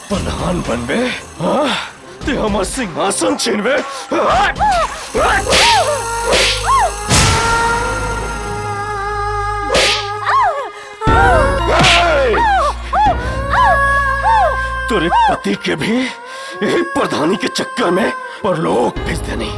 प्रधान बनबे? हाँ? ते हमर सिंहासन छीनबे? तेरे पति के भी यही प्रधानी के चक्कर में परलोक भेज देनी।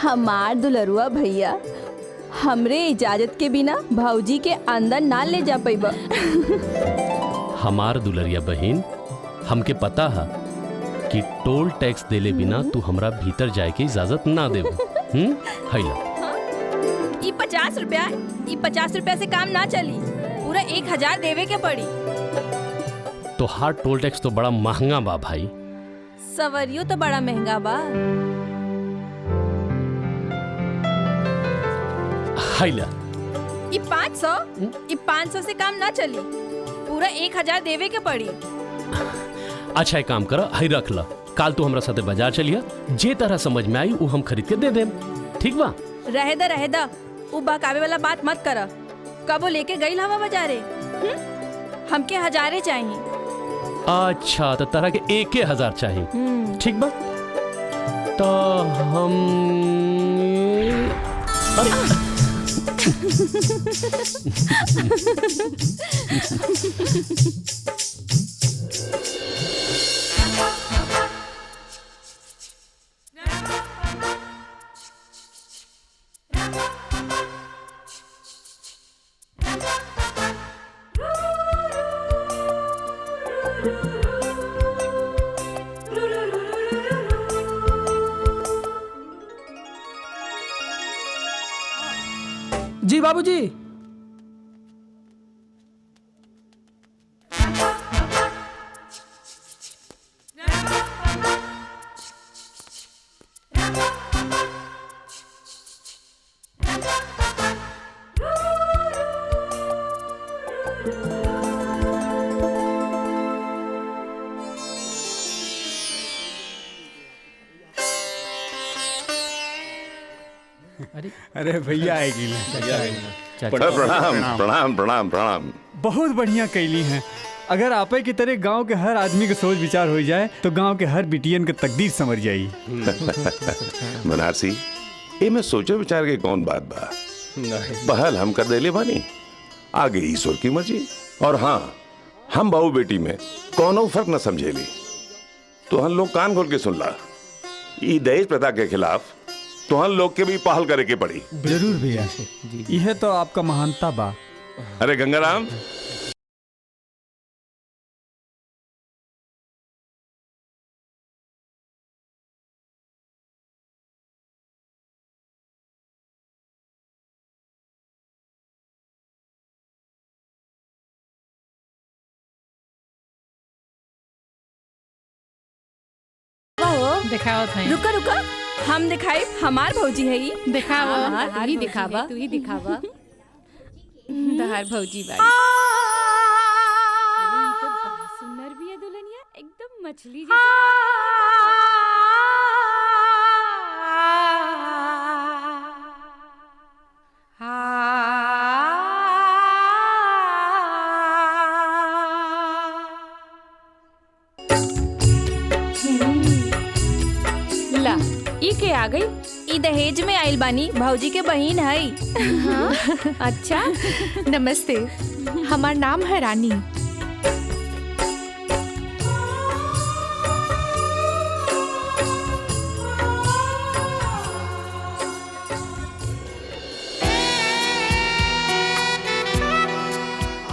हमार दुलरुआ भैया हमरे इजाजत के बिना भौजी के अंदर ना ले जा पैबा। हमार दुलरिया बहन, हमके पता है कि टोल टैक्स देले बिना तू हमरा भीतर जाए के इजाजत ना देबू। हैला ई 50 रुपया से काम ना चली, पूरा 1000 देवे के पड़ी। तो हार टोल टैक्स तो बड़ा महंगा बा भाई। सवरियो तो बड़ा महंगा बा। हैला ई 500 से काम ना चली, पूरा 1000 देवे के पड़ी। अच्छा एक काम कर, हई रख ला, काल तू हमरा साथे बाजार चलिया, जे तरह समझ में आई वो हम खरीद के दे देम। ठीक बा? रहे दा वो बहकावे वाला बात मत कर। कबो लेके गई हवा बाजारे? हमके 1000 चाहिए। अच्छा तो तरह के 1000 चाहिए। ठीक बा, तो हम जी बाबूजी। अरे भैया आएगी। प्रणाम प्रणाम प्रणाम प्रणाम। बहुत बढ़िया कैली हैं। अगर आपे की तरह गांव के हर आदमी के सोच विचार हो जाए तो गांव के हर बिटियन के तकदीर समझ जाई। बनारसी ये मैं सोचे विचार के कौन बात बा। पहल हम कर देले बानी, आगे ईश्वर की मर्जी। और हाँ, हम बहू बेटी में कोनो फर्क न समझेली। तो हम लोग कान खोल के सुन ला, ई दहेज प्रथा के खिलाफ तो हम लोग के भी पहल करे के पड़ी। जरूर भैया, यह तो आपका महानता बा। अरे गंगाराम, दिखाओ थे। रुका रुका, हम दिखाई, हमार भौजी है ई। दिखाओ, तू ही दिखावा, तू ही दिखावा। तहार भौजी बाई। सुंदर भी है दुल्हनिया, एकदम मछली ला, ई के आ गई? ई दहेज में आइल बानी, भौजी के बहिन है। हाँ? अच्छा, नमस्ते, हमार नाम है रानी।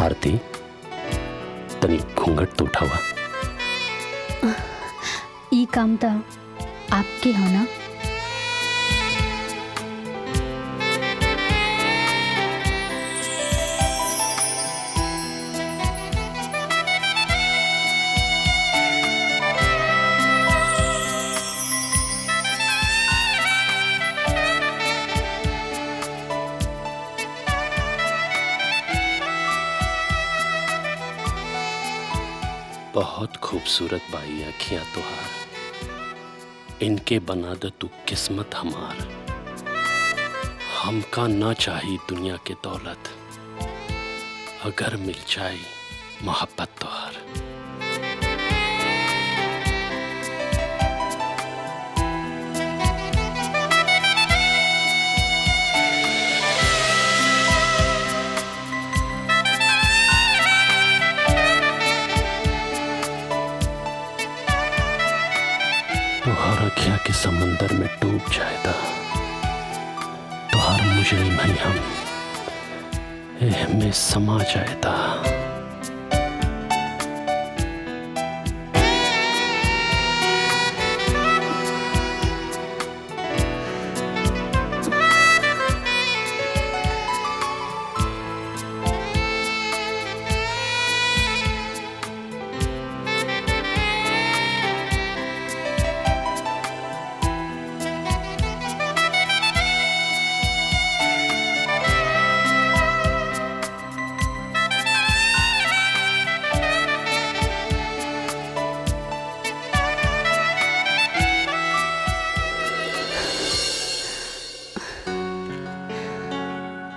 आरती, तनी घूंघट तो उठावा। ई काम तो आपके हो ना? बहुत खूबसूरत बाई अखियां तुहार, इनके बना दे तू किस्मत हमार। हमका ना चाहिए दुनिया के दौलत, अगर मिल जाए मोहब्बत तुहार। तुहार अखिया के समंदर में डूब जाएगा, तुहार मुजरिम है हम, एह में समा जाएगा।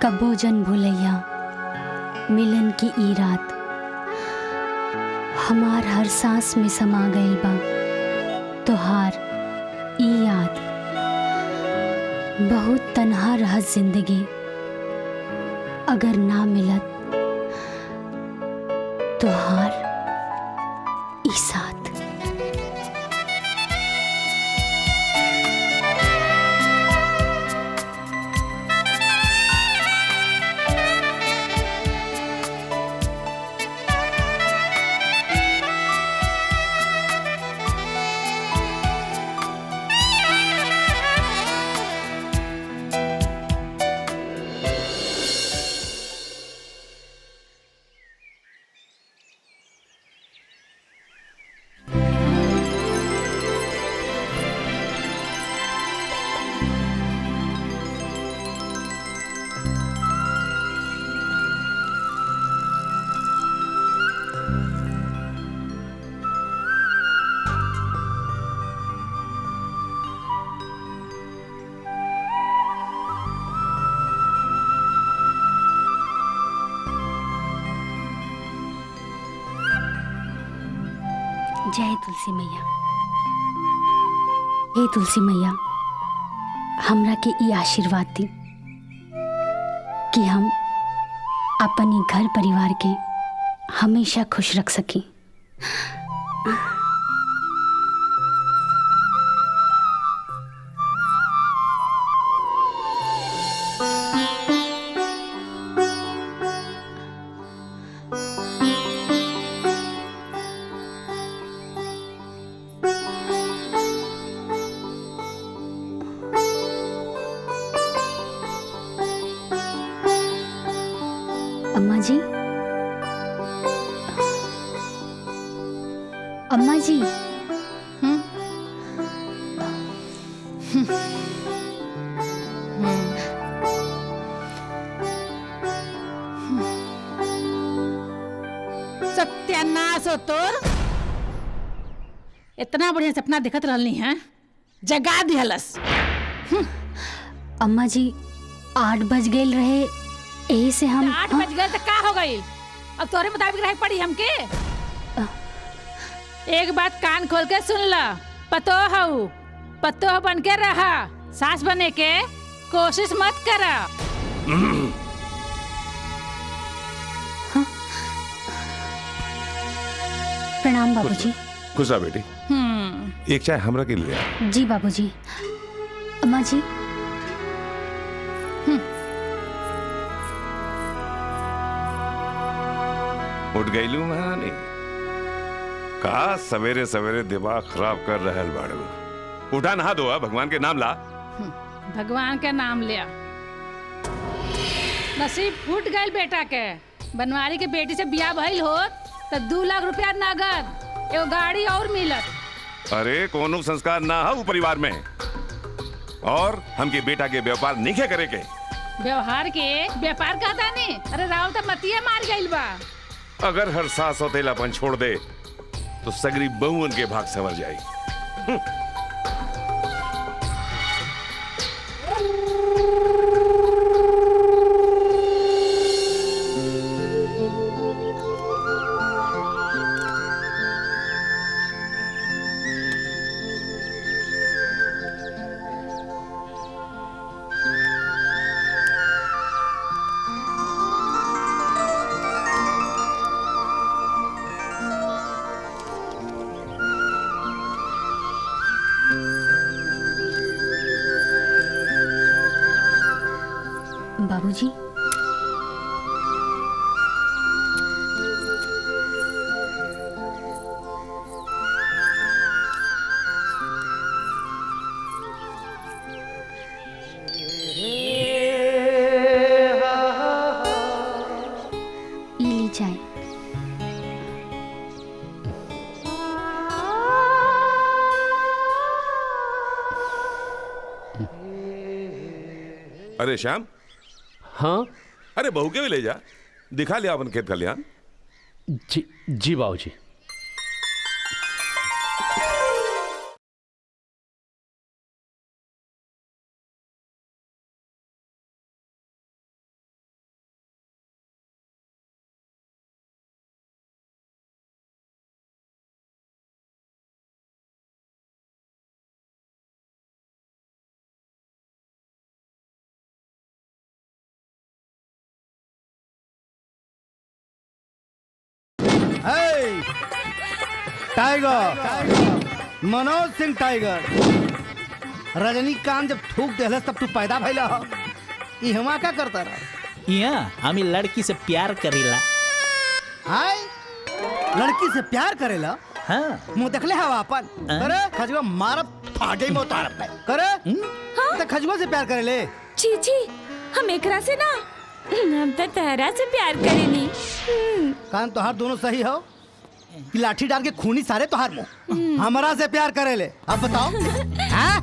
कबो जन भूलैया मिलन की ई रात, हमार हर सांस में समा गई बा तोहार ई याद। बहुत तन्हा रहत जिंदगी, अगर ना मिलत तोहार ई साथ। जय तुलसी मैया। हे तुलसी मैया, हमरा के ई आशीर्वाद दी कि हम अपन ई घर परिवार के हमेशा खुश रख सकी। अम्मा जी, अम्मा जी, सत्यानाश हो तोर। इतना बढ़िया सपना देखत रहनी है, जगा दिहलस। अम्मा जी 8 बज गए रहे, यही से हम 8 बज गए तो का हो गई? अब तोरे मुताबिक रह पड़ी हमके। एक बात कान खोल के सुन ला, पतो बन के रहा, सास बने के कोशिश मत करा। प्रणाम बाबूजी। खुश रह बेटी। एक चाय हमरा के लिए। जी बाबूजी। अम्मा जी, उठ गईलू महारानी। का सवेरे सवेरे दिमाग खराब कर रहल बाड़ू। उठा नहा दो, भगवान के नाम ला। भगवान के नाम लिया। नसीब फूट गई बेटा के। बनवारी के बेटी से बियाह भइल होत तो 2 लाख रुपया नगद, एगो गाड़ी और मिलत। अरे कोनो संस्कार ना हो परिवार में, और हमके बेटा के व्यापार नहीं करे के। व्यवहार के व्यापार कहता नहीं। अरे राव तो मतिये मार गइल बा। अगर हर सास सौतेलापन छोड़ दे तो सगरी बहुअन के भाग संवर जाए। बाबूजी, ये ली चाय। अरे श्याम। हाँ। अरे बहू के भी ले जा, दिखा लिया अपन खेत खलिहान। जी बाबूजी। Tiger, Manoj Singh tiger. रजनीकांत जब थूक देहलस तब तू पैदा भइला हो। ई हमा क्या करता रहा? यहाँ हम लड़की से प्यार करेला। हाय, लड़की से प्यार करेला? हाँ। मुंह देखले हवा अपन। करे खजवा मारब फाटे में उतार पे। करे तो खजवा से प्यार करेले? छी, हम एकरा से ना, हम तो तहरा से प्यार करेनी। कान तोहार दोनों सही हो कि लाठी डाल के खूनी सारे तोहार मुंह? हमरा से प्यार करेले? अब बताओ। हाँ?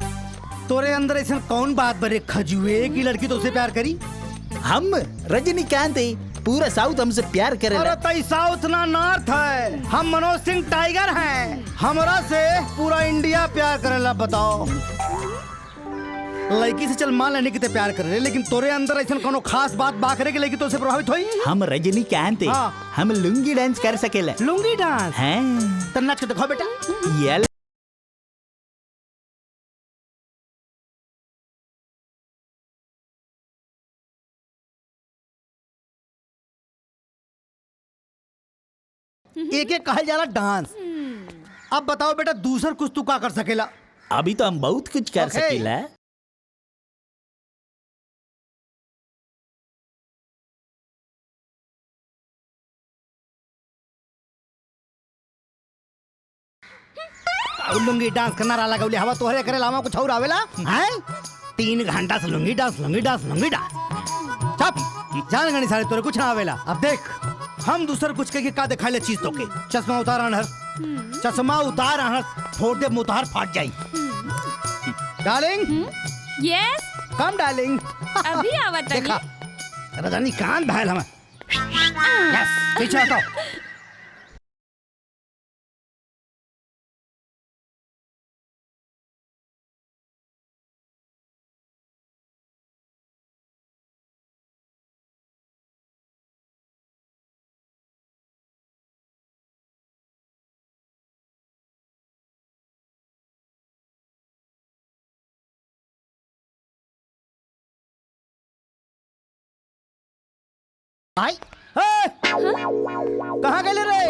तोरे अंदर ऐसा कौन बात बरे खजुए की लड़की तो उसे प्यार करी? हम रजनीकांत पूरा साउथ हमसे प्यार करेला। अरे तई साउथ ना नॉर्थ है। हम मनोज सिंह टाइगर हैं। हमरा से पूरा इंडिया प्यार करेला। बताओ, लड़की से चल मान लेने की ते प्यार कर रहे, लेकिन तोरे अंदर ऐसा कोनो खास बात बा करे कि लड़की तो से प्रभावित होई? हम रजनीकांत हम लुंगी डांस कर सकेला। लुंगी डांस? हाँ। तो नाच के दिखाओ बेटा। ये एक एक कहल जाला डांस। अब बताओ बेटा दूसर कुछ तू का कर सकेला? अभी तो हम बहुत कुछ कर Okay. सकीला। लुंगी डांस करना रहा लगौले हवा तोहरे करे लामा कुछ और आवेला हैं? 3 घंटा से लुंगी डांस लुंगी डांस लुंगी डांस। चुप जान गणी सारे तोरे कुछ ना आवेला। अब देख हम दूसर कुछ के का दिखा ले चीज तो के। चश्मा उतार अनहर, चश्मा उतार अनहर, फोड़ दे मुतार फाट जाई। Darling yes come darling. अभी आवत देखा रजनीकांत भाईल हम। यस पीछे हटो। भाई कहाँ गए रे?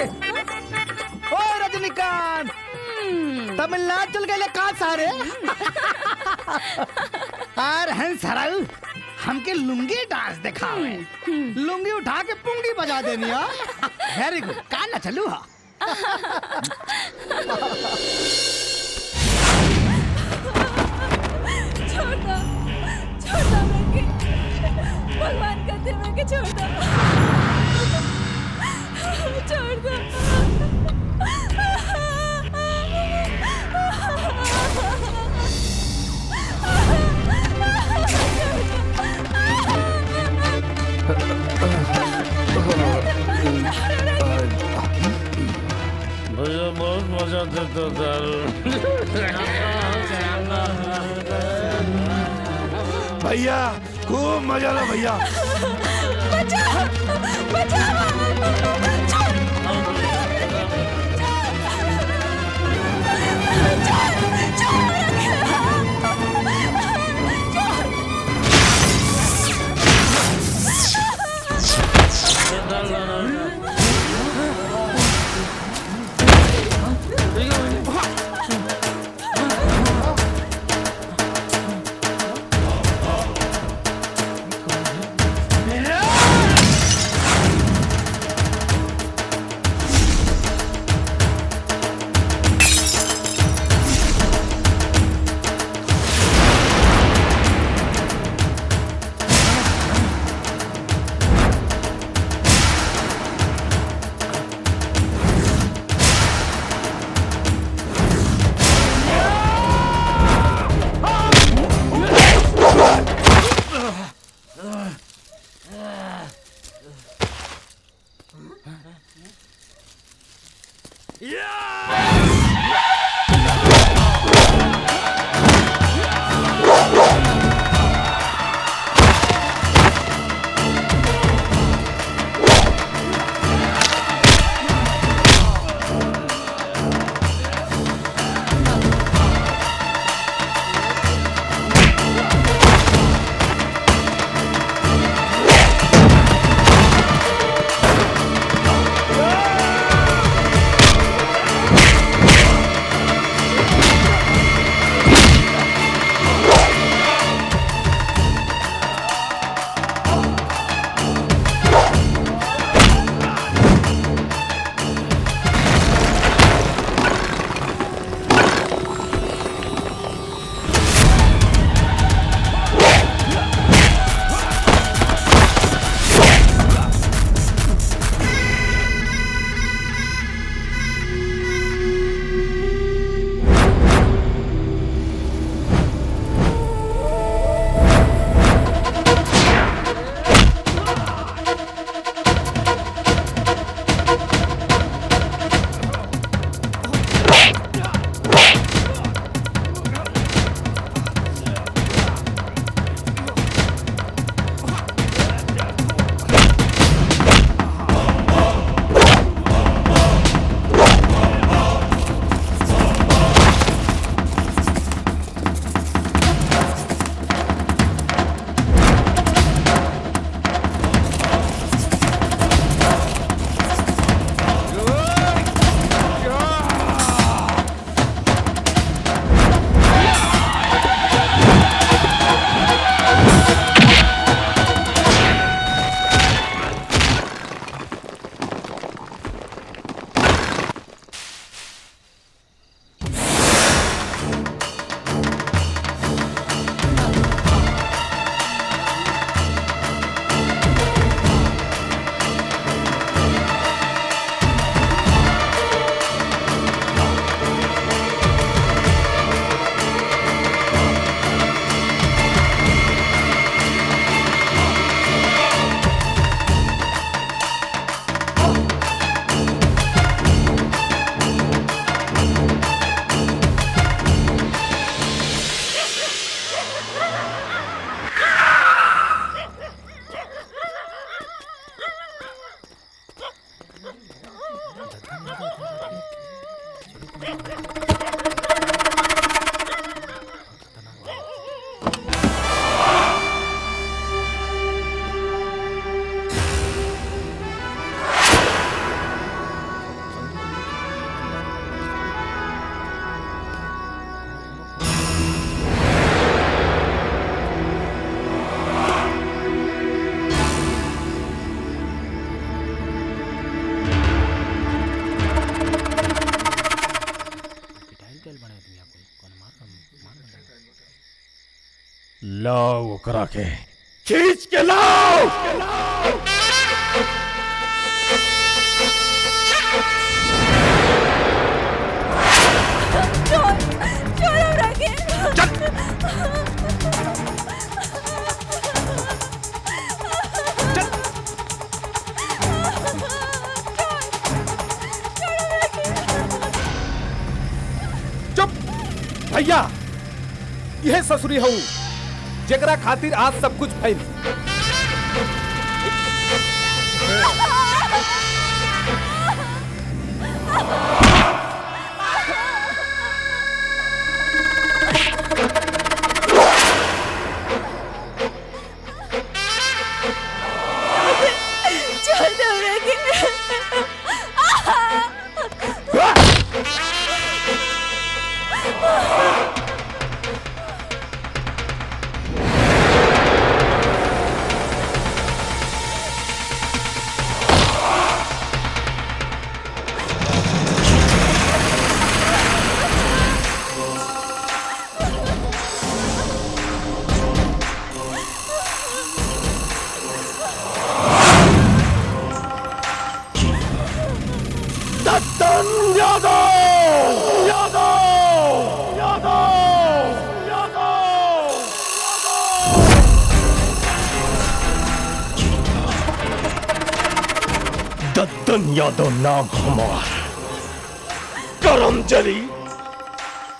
ओ रजनीकांत तमिलनाडु चल गए कहाँ सारे? और हंस हराऊ हमके लुंगी डांस दिखावे। लुंगी उठा के पुंगी बजा देनी। वेरी गुड का ना चलू हा। छोड़ दो मैं भगवान कहते मैं के छोड़ दो। छोड़ दो। भैया बहुत मजा देता था। भैया खूब मजा ला भैया। लाओ ओकरा के, खींच के लाओ। छोड़ हमरा के। चुप भैया, यह ससुरी हूँ जेकरा खातिर आज सब कुछ फैल। छोड़ दे हमरा के। दत्तन यादव, यादव, यादव, यादव। दत्तन यादव नाम हमार। करम जली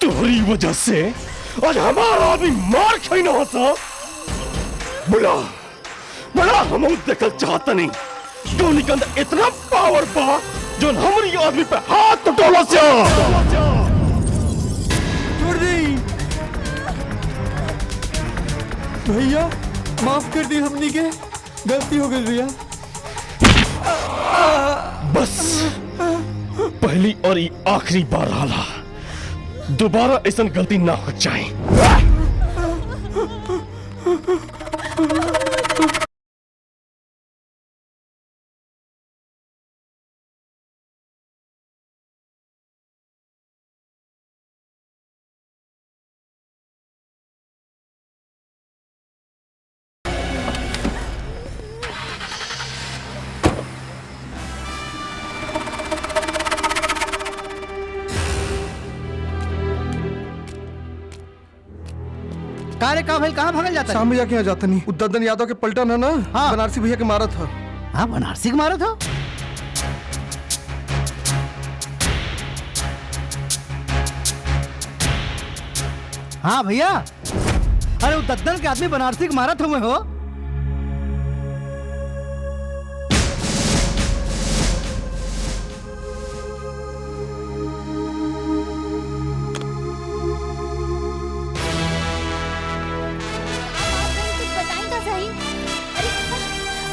तुम्हारी वजह से आज हमारा आदमी मार खाई ना सा। बुला बुला, हम देखल चाहता नहीं टोनी के अंदर इतना पावर बा जो हमारी आदमी पे हाथ टोला से। छोड़ दी भैया, माफ कर दी, हमनी के गलती हो गई भैया। बस पहली और ये आखिरी बार हाला, दोबारा ऐसा गलती ना हो जाए। कारे का भाई कहाँ भागल जाता है? शाम भैया के यहाँ जाता नहीं, उद्दन यादव के पलटन है ना। हाँ। बनारसी भैया के मारा था। हाँ, बनारसी के मारा था। हाँ भैया, अरे वो दद्दन के आदमी बनारसी के मारा था मैं हो।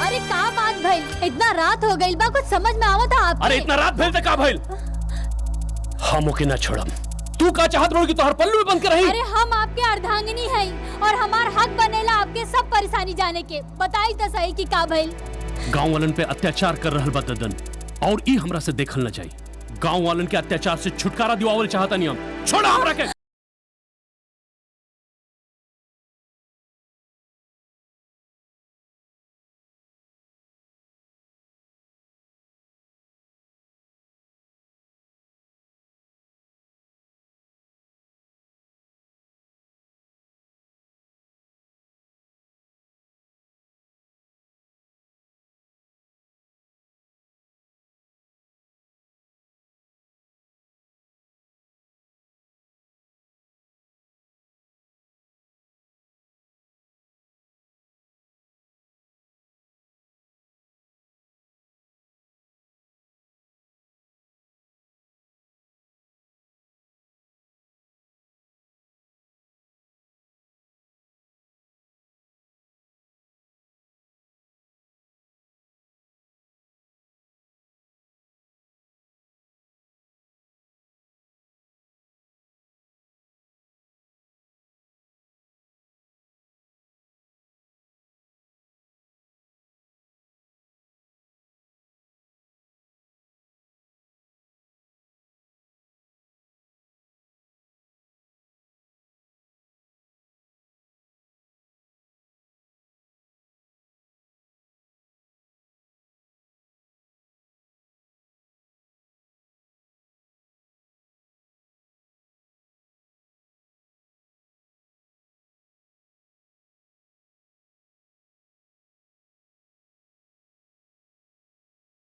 अरे का बात भइल? इतना रात हो गई बा, कुछ समझ में आवत आपके? अरे इतना रात भइल त का भइल? हम ओके ना छोड़म। तू का चाहत रहो कि तोहर पल्लू में बंद के रही? अरे हम आपके अर्धांगिनी है और हमार हक बनेला आपके सब परेशानी जाने के। बताई तो सही कि का भइल? गांव वालन पे अत्याचार कर रहल बा ददन, और ई हमरा से देखल न चाहिए। गांव वालन के अत्याचार से छुटकारा दिवावल चाहता नहीं हम। छोड़ा हमरा के।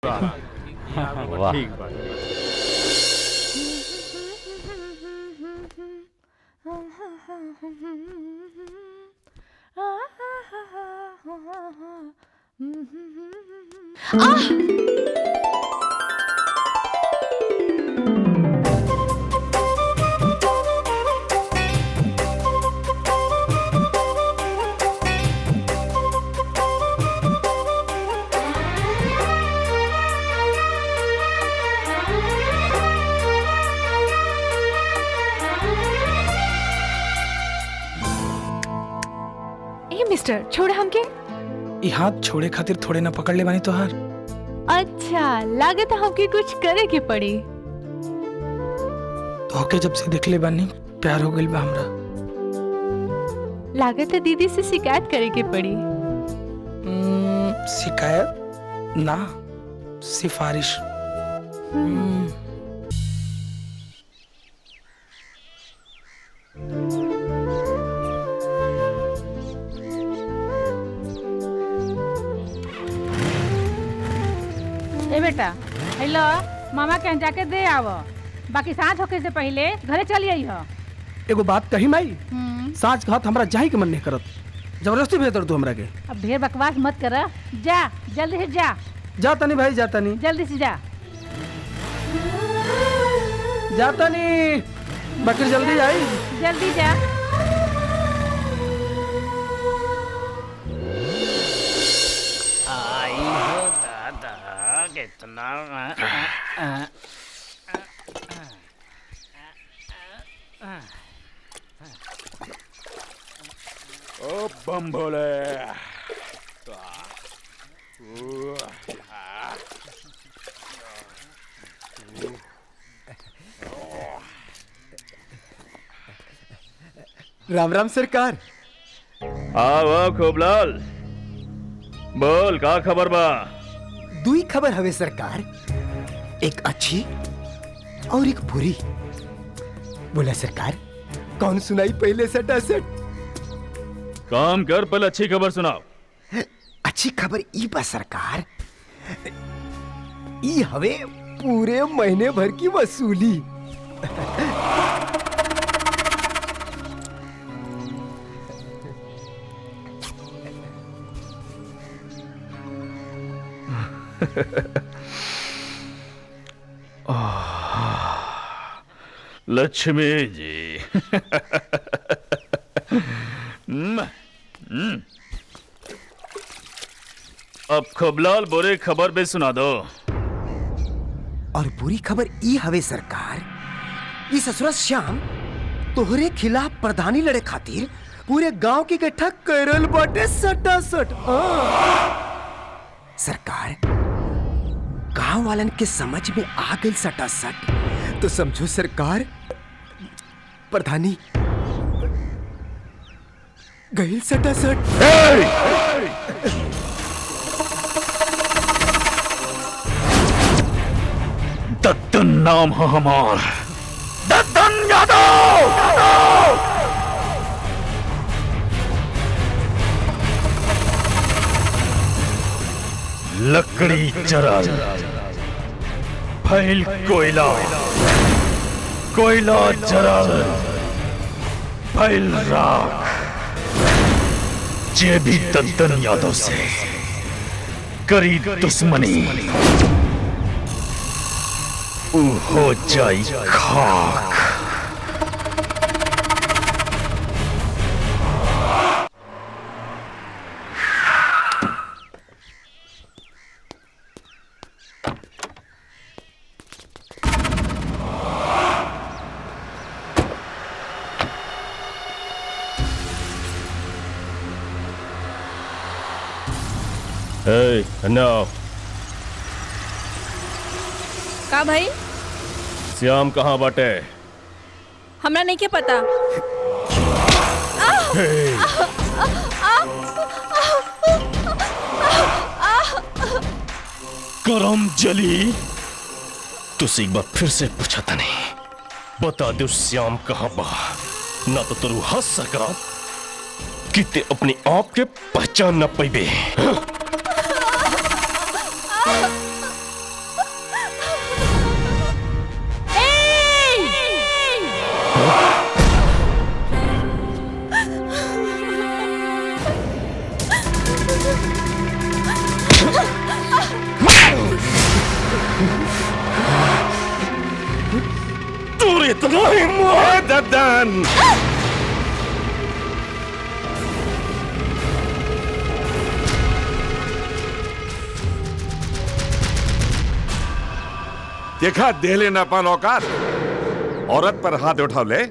वाह। ठीक बात। ए मिस्टर छोड़ हमके। ई हाथ छोड़े खातिर थोड़े ना पकड़ ले बानी तोहार। अच्छा लागत हमके कुछ करे के पड़ी। तोहके जब से देख ले बानी प्यार हो गइल बा हमरा। लागत है दीदी से शिकायत करे के पड़ी। शिकायत ना, सिफारिश। ए बेटा हेलो मामा के जाके दे आव, बाकी सांझ होके से पहले घरे चली आई हो। एगो बात कही माई, साँझ कहत हमरा जाही के मन नहीं करत, जबरदस्ती भेज तू हमरा के। अब ढेर बकवास मत कर, जा जल्दी से जा। जा तनी भाई, जा तनी, जल्दी से जा। जा तनी, बाकी जल्दी आई। जल्दी जा। आई हो दादा कितना ओ बम भोले। राम राम सरकार। आओ खूबलाल, बोल का खबर बा? दुई खबर हवे सरकार, एक अच्छी और एक बुरी। बोला सरकार, कौन सुनाई पहले सटा सट? काम कर, पहले अच्छी खबर सुनाओ। अच्छी खबर ई बा सरकार, ई हवे पूरे महीने भर की वसूली। लक्ष्मी जी। अब खूबलाल बुरी खबर भी सुना दो। और बुरी खबर ई हवे सरकार, ई ससुरा श्याम तोहरे खिलाफ प्रधानी लड़े खातिर पूरे गांव की इकट्ठा करल बाटे सटा सट। सरकार, गांव वालन के समझ में आ गई सटा सट, तो समझो सरकार प्रधानी गई सटा सट। दत्तन नाम है हमार, दत्तन यादव। लकड़ी जरल फैल कोयला, कोयला जरल फैल राख। जे भी दत्तन यादव से करी दुश्मनी ऊ हो जाई खाक। No. का भाई? श्याम कहाँ बाटे? हमरा नहीं के पता। करम जली, तुझसे एक बार फिर से पूछा था नहीं, बता दो श्याम कहाँ बा, ना तो तेरू हंस सका कि ते अपने आप के पहचान न पाइबे। नहीं मोर दद्दन देखा दे लेना पान औकात औरत पर हाथ उठा ले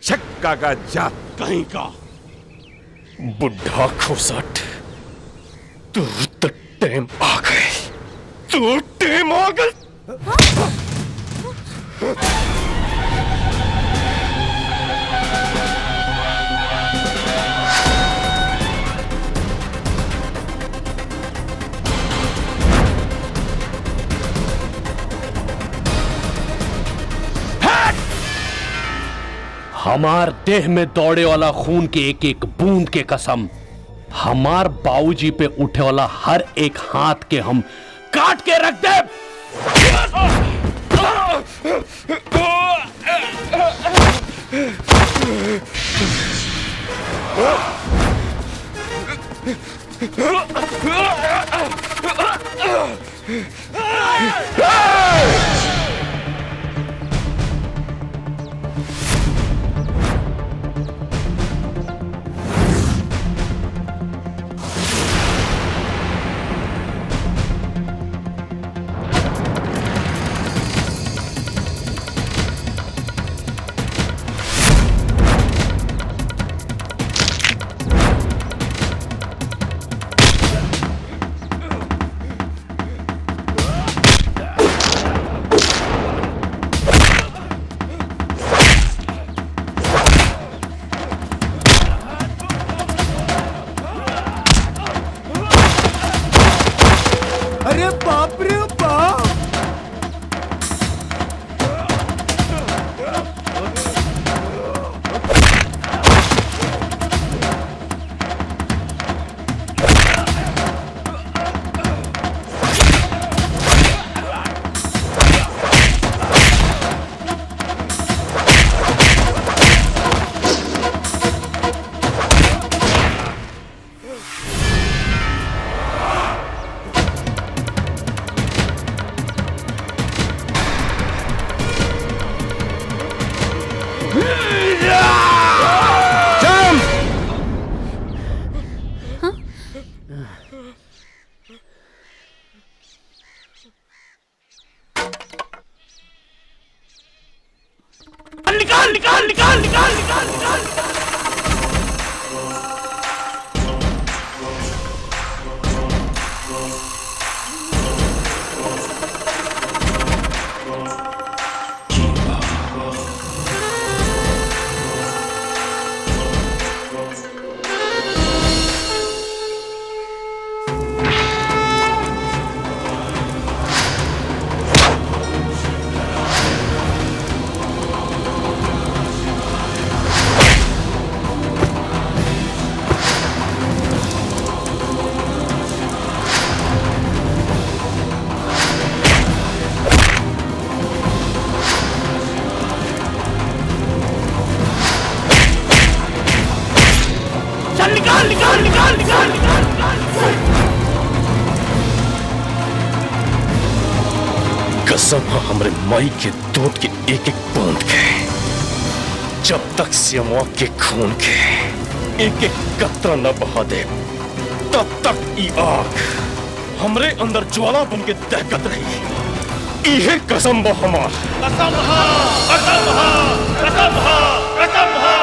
छक्का का जात कहीं का बुढ़ा खुसट तू तो टाइम आ गए तू टाइम आ गए हमार देह में दौड़े वाला खून के एक एक बूंद के कसम हमार बाबूजी पे उठे वाला हर एक हाथ के हम काट के रख दे। अरे बाप रे बाप निकाल निकाल निकाल निकाल निकाल निकाल निकाल निकाल निकाल निकाल निकाल कसम है हमरे माई के दूध के एक एक बूंद के जब तक सियमा के खून के एक एक कतरा न बहा दे तब तक ई आग हमरे अंदर ज्वाला बन के दहकत रही। इहे कसम बा हमार कसम हा कसम हा कसम हा कसम हा।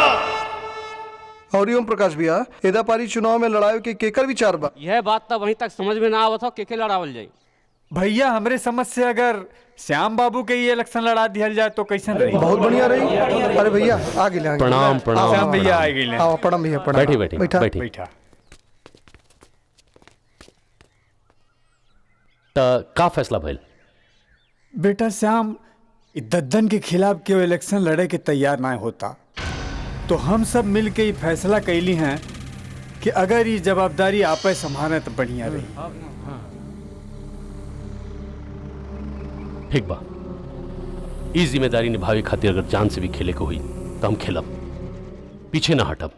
और ओम प्रकाश भैया एदा पारी चुनाव में लड़ाई के केकर विचार बा? यह बात तब वहीं तक समझ में ना आवत हो के लड़ावल जाए। भैया हमरे समझ से अगर श्याम बाबू के ये इलेक्शन लड़ा दिया जाए तो कैसे रही? बहुत बढ़िया रही। अरे भैया आगे ले प्रणाम प्रणाम श्याम भैया आ गए। आओ प्रणाम भैया प्रणाम। बैठी बैठी बैठा बैठा तो का फैसला भइल? बेटा श्याम दद्दन के खिलाफ केवल इलेक्शन लड़े के तैयार ना होता तो हम सब मिल के ये फैसला कैली हैं कि अगर ये जवाबदारी आपे संभाले तो बढ़िया रही। ठीक बा, इस जिम्मेदारी निभावे खातिर अगर जान से भी खेले को हुई तो हम खेलब, पीछे ना हटब।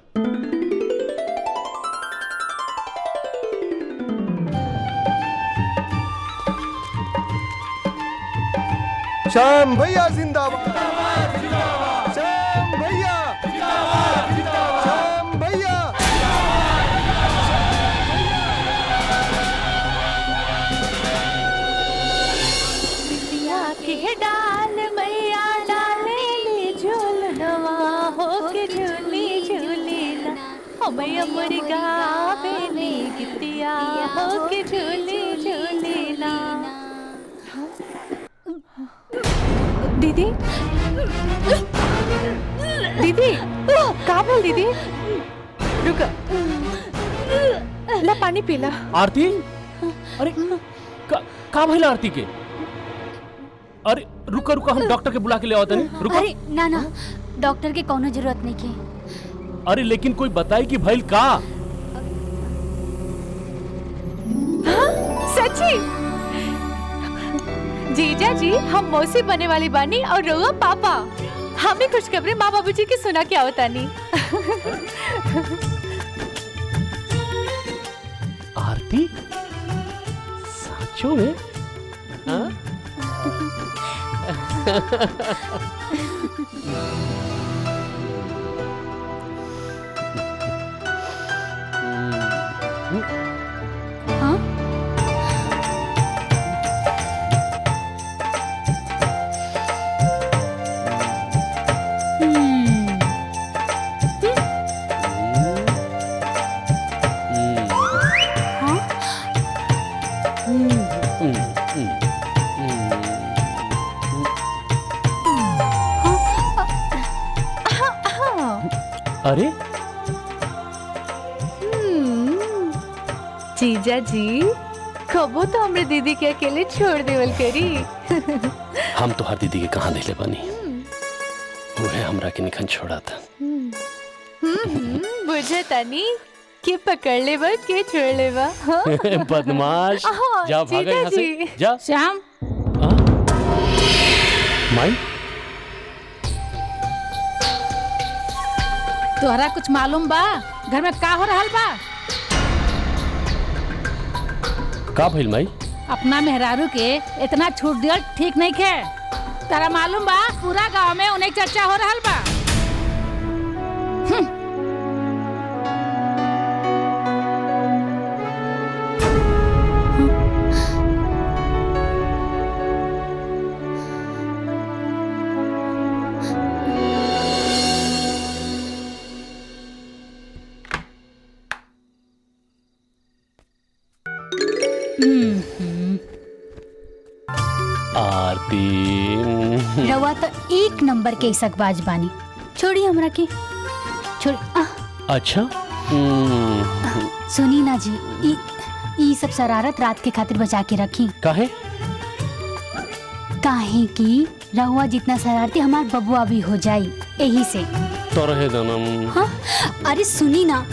श्याम भैया जिंदाबाद। मैया मोरी गावेली गितिया हो के झूले झूले ना। दीदी दीदी का बोल दीदी? रुक ला पानी पीला। आरती अरे का भइला आरती के? अरे रुका रुका हम डॉक्टर के बुला के ले आओ तनी। रुका। अरे ना ना डॉक्टर के कोनो जरूरत नहीं के। अरे लेकिन कोई बताई कि भइल का? हाँ? सच्ची? जीजा जी हम मौसी बने वाली बानी और रोआ पापा। हमें खुशखबरी माँ बाबूजी की सुना के आओ तानी। आरती साचो में? हाँ? अरे जीजा जी कबो तो हमरे दीदी के अकेले छोड़ देवल करी। हम तो हर दीदी के कहाँ ले बानी, वह हमरा के निखन छोड़ा था। बुझे तानी के पकड़ ले बा के छोड़ ले बा। बदमाश जा भागा यहाँ से जा। श्याम माई तोहरा कुछ मालूम बा घर में का हो रहल बा? का भइल माई? अपना मेहरारू के इतना छूट दिया ठीक नहीं खे। तारा मालूम बा पूरा गांव में उन्हें चर्चा हो रहल बा। आरती रवा तो एक नंबर के सकबाज बानी। छोड़ी हमरा के छोड़ी। अच्छा सुनी ना जी ई सब शरारत रात के खातिर बचा के रखी। काहे? काहे कि रहुआ जितना शरारती हमार बबुआ भी हो जाई यही से। तो रहे दनम। हाँ अरे सुनी ना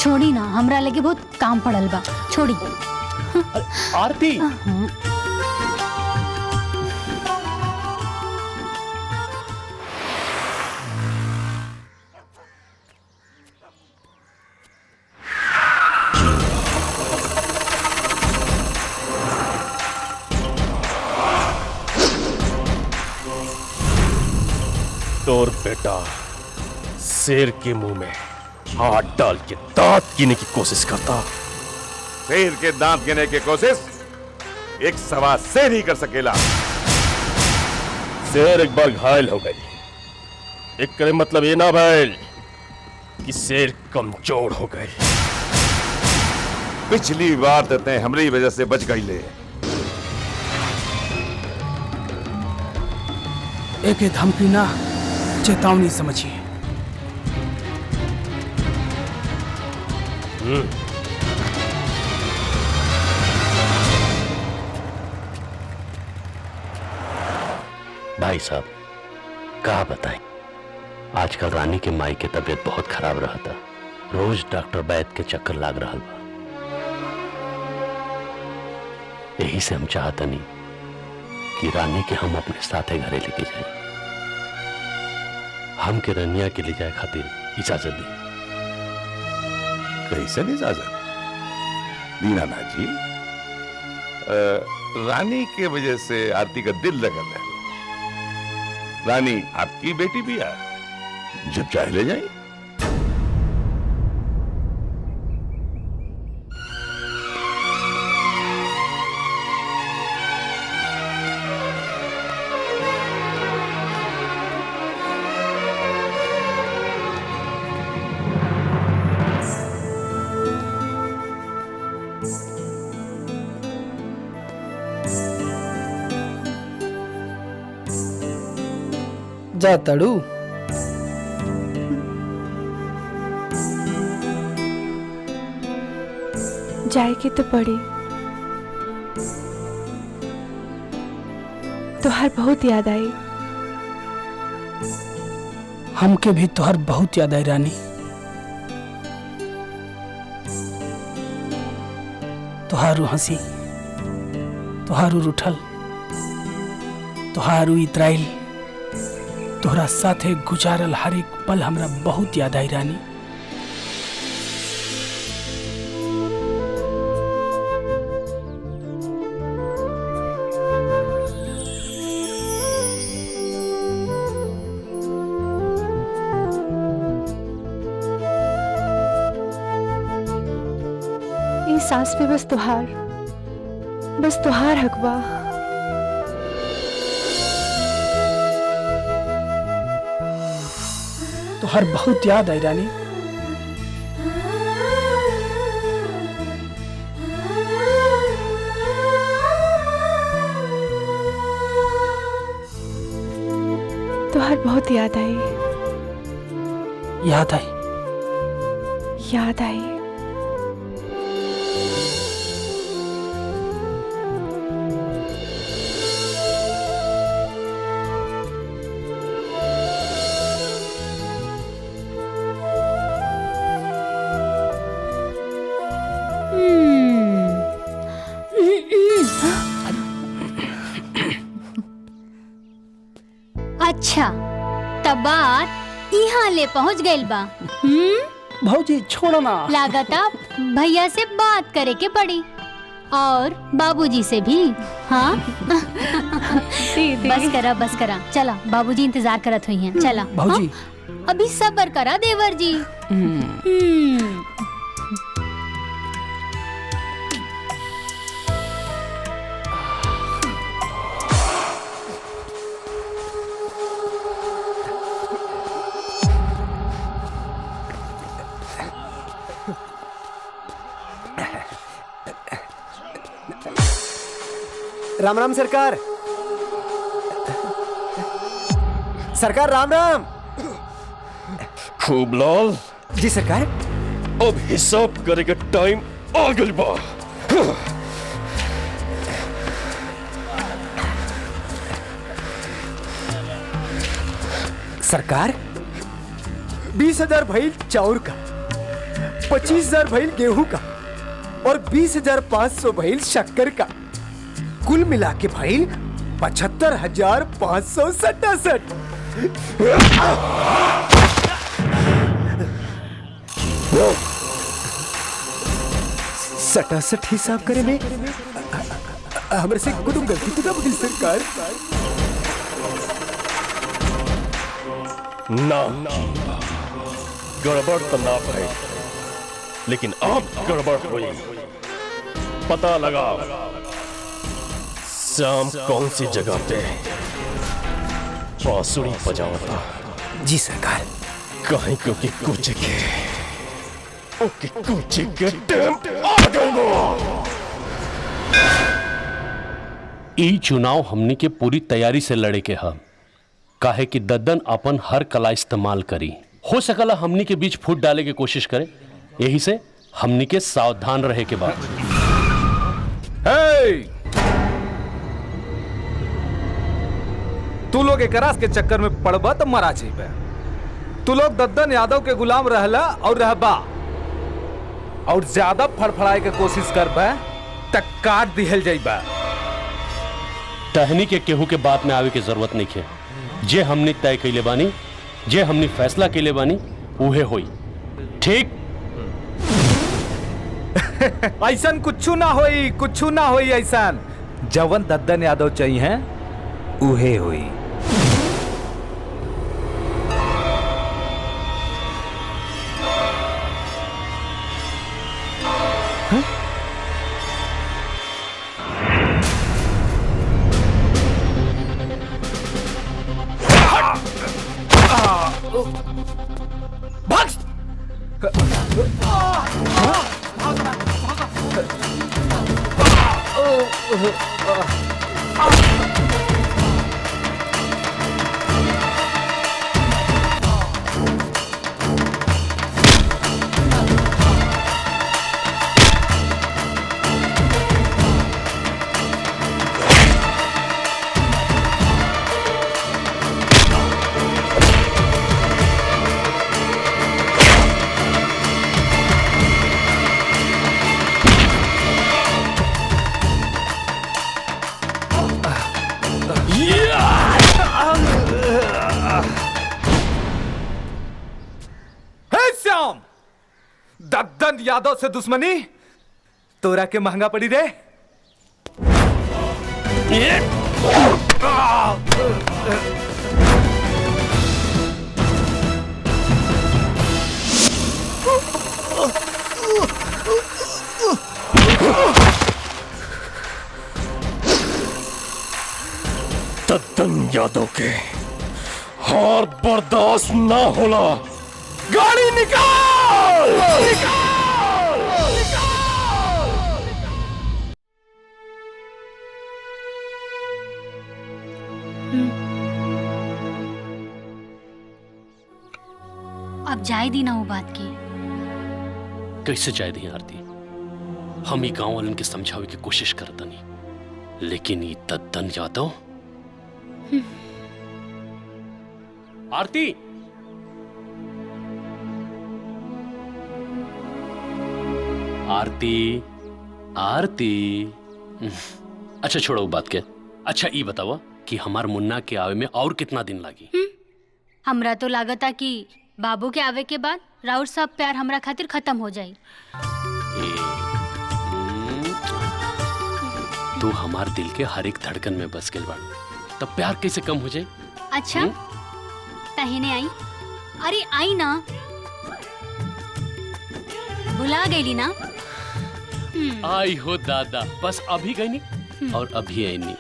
छोड़ी ना हमरा लगे बहुत काम पड़ल बा। छोड़ी। आरती तोर बेटा शेर के मुंह में हाथ डाल के दांत गिने की कोशिश करता। शेर के दांत गिने की कोशिश एक सवा शेर ही कर सकेला। शेर एक बार घायल हो गई, एक करे मतलब ये ना भइल कि शेर कमजोर हो गई। पिछली बार तो तय हमरी वजह से बच गई ले। एक धमकी ना चेतावनी समझिए। भाई साहब कहा बताएं, आजकल रानी के माई के तबीयत बहुत खराब रहा था। रोज डॉक्टर वैद्य के चक्कर लाग रहा बा। यही से हम चाहता नहीं कि रानी के हम अपने साथे घरे लेके जाए। हम के रनिया के ले जाए खातिर इजाजत दी। कैसे इजाजत? दीनानाथ जी, रानी के वजह से आरती का दिल लगल है। रानी आपकी बेटी भी है, जब चाहे ले जाए। जा तड़ू। जाए के तो पड़े। तोहार बहुत याद आई। हमके भी तोहर बहुत याद आई रानी। तोहारू हंसी, तोहारू रूठल, तोहारू इतराइल, तोहरा साथे गुजारल हर एक पल हमरा बहुत याद आई रानी। ये सांस पे बस तुहार हक बा। तोहर बहुत याद आई रानी। तोहर बहुत याद आई। याद आई। याद आई। अच्छा तब बात यहाँ ले पहुँच गइल बा। भौजी छोड़ो ना। लागता भैया से बात करे के पड़ी और बाबूजी से भी। हाँ बस करा चला, बाबूजी इंतजार करत हुई हैं। चला भौजी। हाँ? अभी सब्र करा देवर जी। राम राम सरकार। सरकार राम राम। खूब लाल। जी सरकार। अब हिसाब करे के टाइम आ गइल बा। सरकार 20,000 भइल चाउर का, 25,000 भइल गेहूं का और 20,500 भइल शक्कर का। कुल मिला के भइल 75,567। सटासट हिसाब करे में हमरे से कोनो गलती तो ना भइल सरकार? ना गड़बड़ तो ना भाई, लेकिन अब गड़बड़ हुई। पता लगाओ श्याम कौन सी जगह पे बांसुरी बजाता। जी सरकार। कहीं क्योंकि कुछ के टाइम आ गया। ई चुनाव हमनी के पूरी तैयारी से लड़े के हम, काहे कि दद्दन अपन हर कला इस्तेमाल करी। हो सकला हमनी के बीच फूट डाले की कोशिश करे, यही से हमनी के सावधान रहे के बाद। तू लोग एकरास के चक्कर में पड़बा तो मरा जाइबे। तू लोग दद्दन यादव के गुलाम रहला और रहबा, और ज्यादा फड़फड़ाए के कोशिश करबे तक काट दिहल जाइबा। टहनी के केहू के बात में आवे के जरूरत नहीं है। जे हमने तय कैले बानी, जे हमने फैसला कैले बानी, उहे होई। ठीक? ऐसन कुछू ना होई ऐसन। जवन दद्दन यादव चाहिए उहे होई। श्याम, दद्दन यादव से दुश्मनी तोरा के महंगा पड़ी रे। दद्दन यादव के हार बर्दाश्त ना होला। गाड़ी निकाल, निकाल, निकाल। अब जाए दी ना वो बात की। कैसे जाए दी आरती? हम ही गांव वालन के समझावे की कोशिश करतनी, लेकिन ये दद्दन यादव। आरती, आरती, आरती। अच्छा छोड़ो बात के। अच्छा ये बताओ कि हमार मुन्ना के आवे में और कितना दिन लागी? हमरा तो लागता कि बाबू के आवे के बाद राउर सब प्यार हमरा खातिर खत्म हो जाई। तू हमार दिल के हर एक धड़कन में बस गइल बाड़ू, तब प्यार कैसे कम हो जाए? अच्छा तहीने आई। अरे आई ना, भुला गईली ना। आई हो दादा, बस अभी गई नहीं और अभी आई नहीं।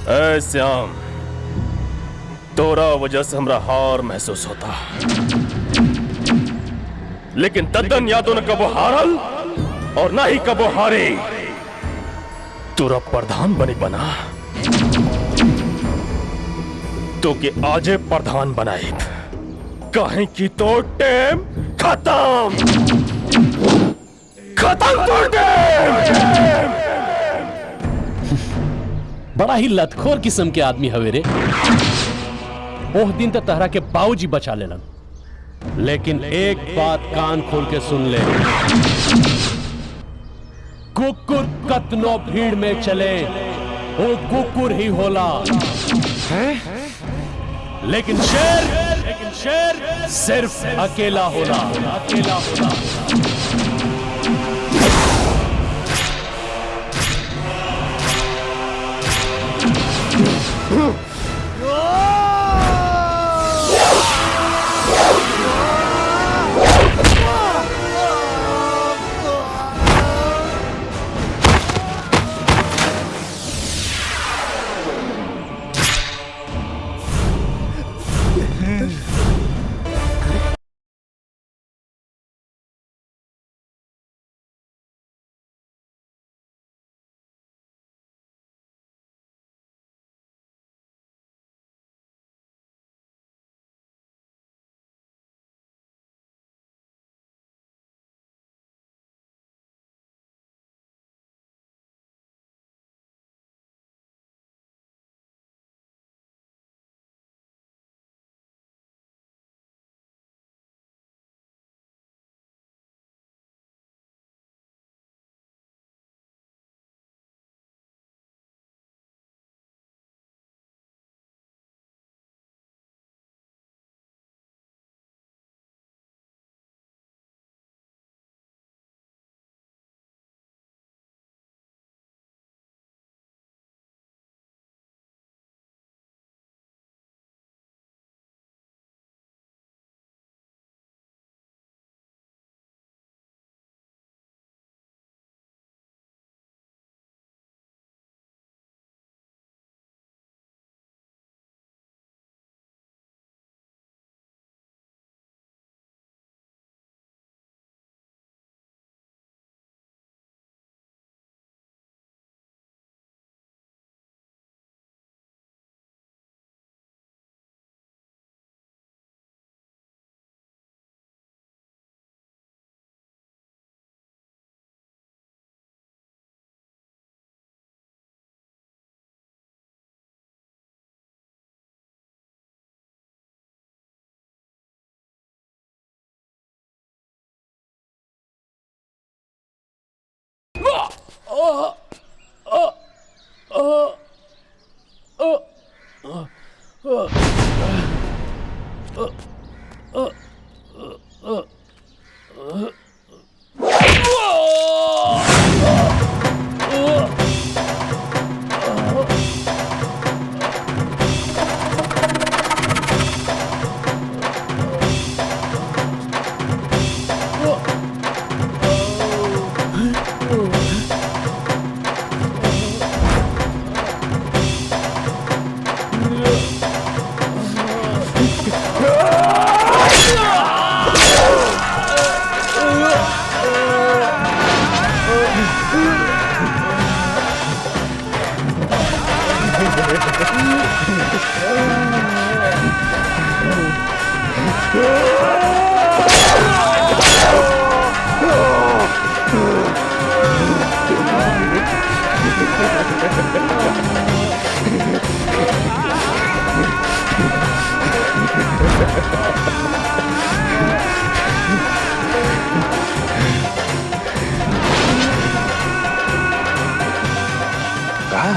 ऐ श्याम, तोरा वजह से हमरा हार महसूस होता, लेकिन दद्दन यादव न कबो हारल और ना ही कबो हारे। तोरा प्रधान बनी बना तो के आजे प्रधान बनाए, कहीं की तो टेम खत्म, खत्म तो टेम। बड़ा ही लतखोर किस्म के आदमी हवे रे। ओह दिन तो तहरा के बाबूजी बचा लेलन, लेकिन एक बात कान खोल के सुन ले, कुकुर कतनो भीड़ में चले वो कुकुर ही होला है? लेकिन शेर सिर्फ अकेला होला, अकेला होला।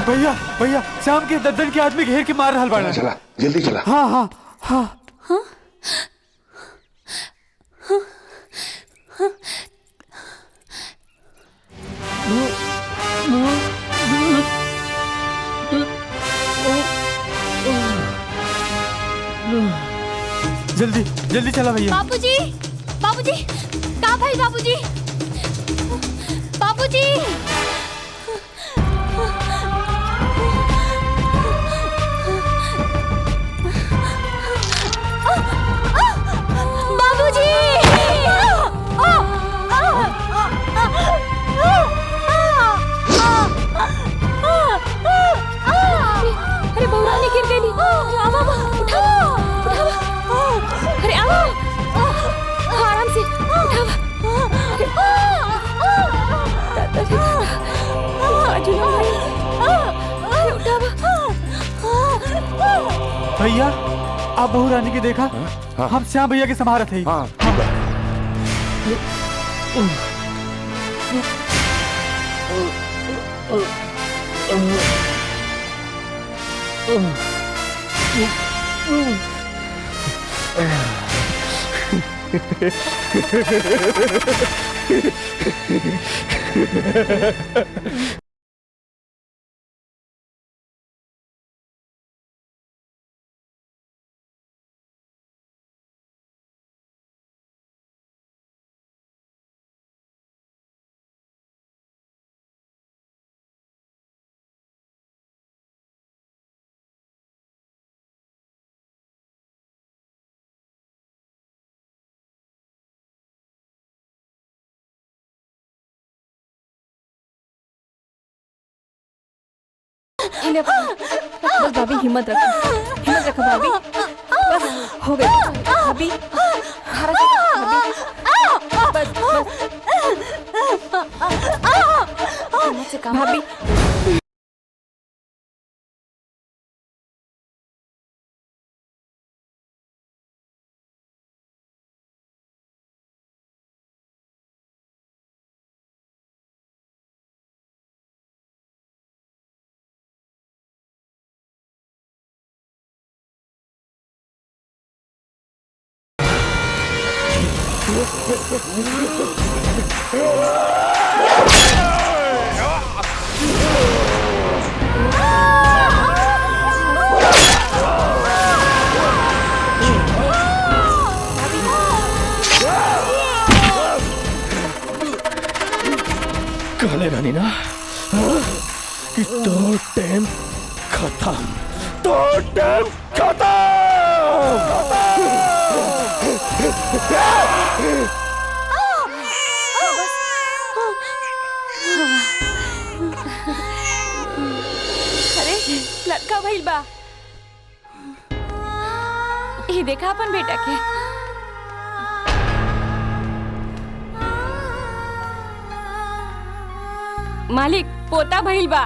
भैया भैया शाम के दद्दन के आदमी घेर के मार रहा बाड़ा। चला जल्दी चला। हाँ हाँ हाँ जल्दी जल्दी चला भैया। बाबूजी बाबूजी कहाँ भाई बाबूजी बाबूजी बाबूजी अरे बहुरानी गिर गई। उठाओ अरे आओ आराम से भैया आप बहू रानी के देखा। हम श्याम भैया के संभाल थे। हाँ ठीक है। बस भाभी हिम्मत रखो भाभी। बस हो गई भाभी। बस भाभी। कहले रानी ना कि तो टाइम खत्म, तो टाइम खत्म। अरे लड़का भइल बा। ये देखा अपन बेटा के। मालिक पोता भइल बा।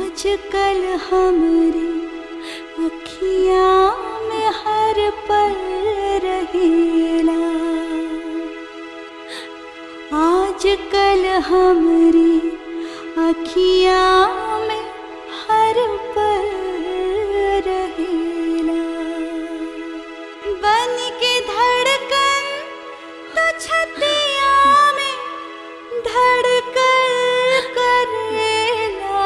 आजकल हमरी अखियाँ में हर पल रहेला, आजकल हमरी अखियाँ में हर पल रहेला। बन के धड़कन तो छतिया में धड़कन करेला,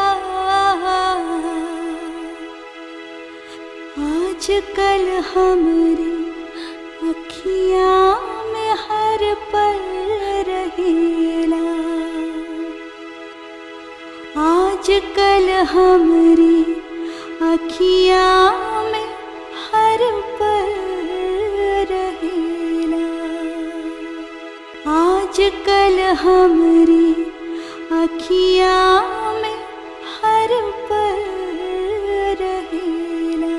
आजकल हमरी अखियाँ में हर पल रहेला, आजकल हमरी अखियाँ में हर पल रहेला, आजकल हमरी अखियाँ में हर पल रहेला।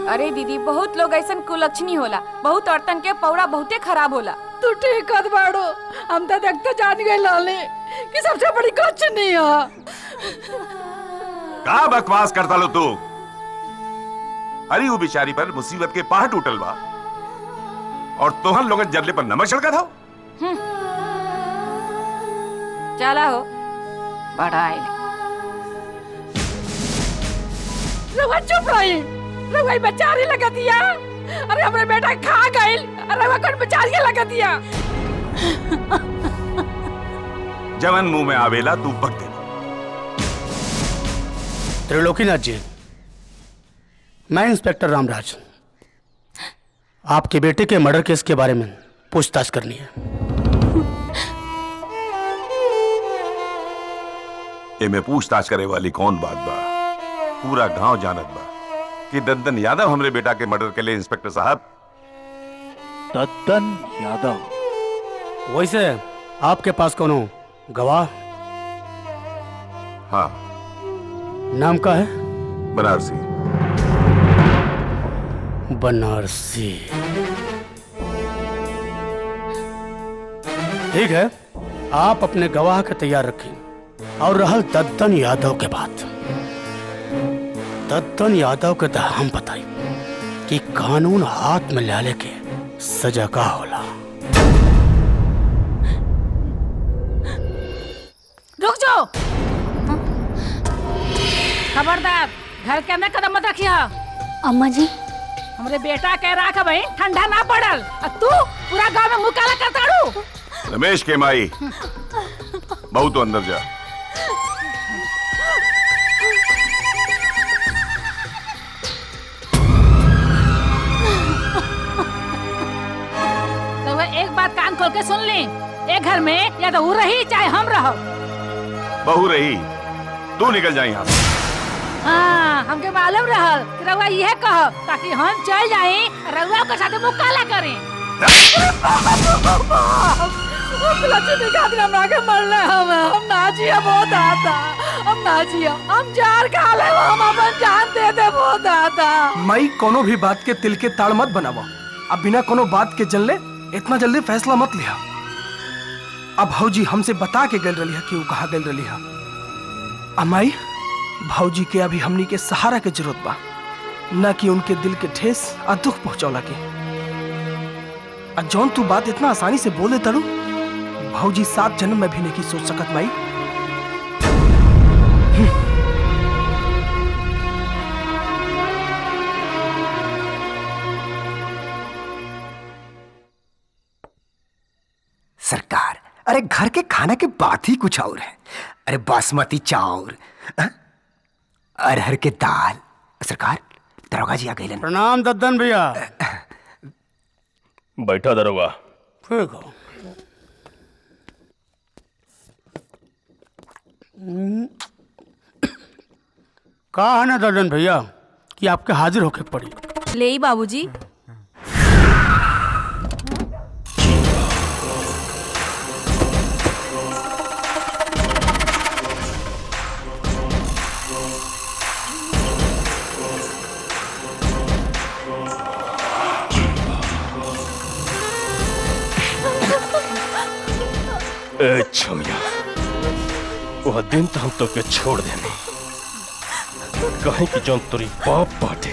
अरे दीदी, बहुत लोग ऐसा कुलक्षणी होला, बहुत औरतन के पौड़ा बहुते खराब होला। तू ठीक कर बाड़ो, हम तो देखते जान गए लाले कि सबसे बड़ी कुलक्षणी है। का बकवास करता लो तू? अरे वो बेचारी पर मुसीबत के पहाड़ टूटल बा और तोहन लोगन जरले पर नमक छिड़का था। चला हो बढ़ाई रवा चुप रही, रवा बेचारी लगा दिया। अरे हमारे बेटा खा गई, रवा कौन बेचारी लगा दिया। जवन मुंह में आवेला तू बक दे। त्रिलोकीनाथ जी, मैं इंस्पेक्टर रामराज, आपके बेटे के मर्डर केस के बारे में पूछताछ करनी है। एमे पूछताछ करे वाली कौन बात बा? पूरा गांव जानत बा कि दद्दन यादव हमरे बेटा के मर्डर के लिए। इंस्पेक्टर साहब, दद्दन यादव? वैसे आपके पास कौन हो गवाह? हाँ। नाम का है? बनारसी। बनारसी, ठीक है। आप अपने गवाह के तैयार रखें। और रहल दद्दन यादव के बात, दद्दन यादव के तो हम बताई कि कानून हाथ में ले के सजा का होला। रुक जाओ, खबरदार, घर के अंदर कदम मत रखिए। अम्मा जी, हमरे बेटा कह रहा भाई ठंडा ना पड़ल, तू पूरा गांव में मुंह काला करता रू। रमेश के माई, बहू तो अंदर जा। तो वह एक बात कान खोल के सुन ली, एक घर में या तो वो रही चाहे हम रहो। बहू रही, तू निकल जा यहाँ से। हाँ, हमके मालूम रहल कि रउआ यह कहो ताकि हम चल जाएं, रउआ के साथ मुंह काला करें। हम ना जिया बहुत आता, हम ना जिया, हम जार खा ले, हम अपन जान दे दे बहुत आता। मई कोनो भी बात के तिल के ताड़ मत बनावा। अब बिना कोनो बात के जल ले इतना जल्दी फैसला मत लिया। अब भौजी हमसे बता के गल रही है कि वो कहाँ गल रही है। अमाई, भौजी के अभी हमनी के सहारा के जरूरत बा, न कि उनके दिल के ठेस और दुख पहुंचौला के। और जौन तू बात इतना आसानी से बोले तड़ू, भौजी 7 जन्म में भी नहीं सोच सकत माई। सरकार, अरे घर के खाना के बात ही कुछ और है। अरे बासमती चावल, अरहर के दाल। सरकार, दरोगा जी आ गए। प्रणाम दद्दन भैया। बैठा दरोगा। ठीक हो। कहा है ना दद्दन भैया कि आपके हाजिर होके पड़ी। ले ही बाबूजी। छमिया, वह दिन तो हम तो के छोड़ देने, कहीं कि जौन तोरी बाप बाटे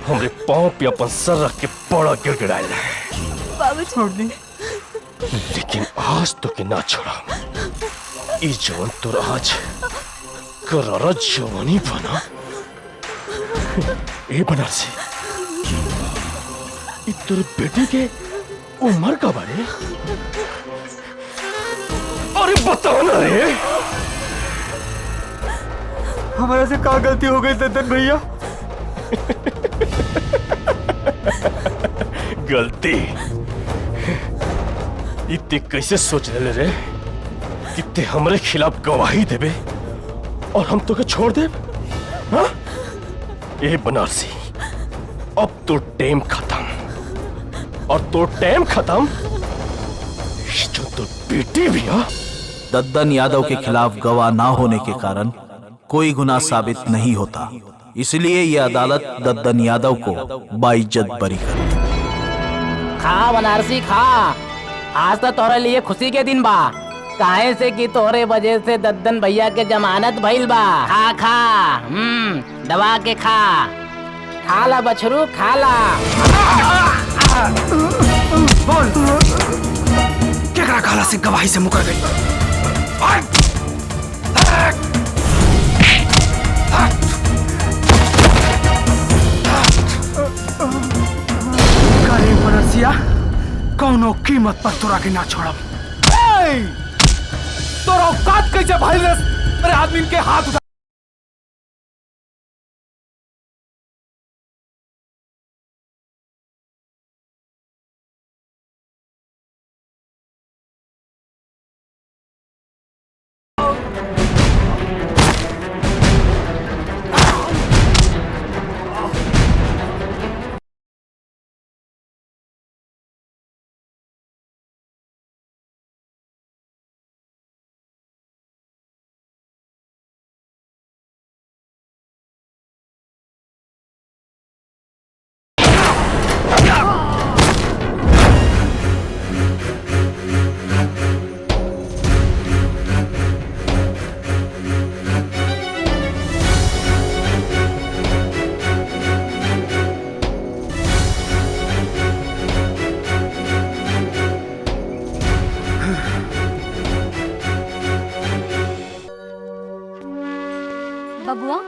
हमरे पाँव पे अपन सर रख के बड़ा गिड़गिड़ाए रहे। बाबू छोड़ दी, लेकिन आज तो के ना छोड़ा। ई जौन तोर आज करारा जवानी बना, ए बनारसी, ई तोर बेटी के उम्र का बारे? अरे बताओ ना रे। हमारे से क्या गलती हो गई दद्दन भैया? गलती? इतने कैसे सोच रहे रे कि ते हमरे खिलाफ गवाही देबे और हम तो के छोड़ दे? हाँ? ए बनारसी, अब तो टाइम खत्म, और तो टाइम खत्म जो तो बेटी भी। हाँ, दद्दन यादव के खिलाफ गवाह ना होने के कारण कोई गुनाह साबित नहीं होता, इसलिए ये अदालत दद्दन यादव को बाइज्जत बरी कर। खा बनारसी खा, आज तो तोरे लिए खुशी के दिन बा, काहे से कि तोरे वजह से दद्दन भैया के जमानत भइल बा। खा खा, दबा के खा, खा ला बछरू, खा ला। बोल, केकरा काला से गवाही से मुकर गई? काले बनरसिया, कौनो कीमत पर तोरा के ना छोड़ब। तोरा औकात कैसे भाई मेरे आदमी के हाथ उठा? बबुआ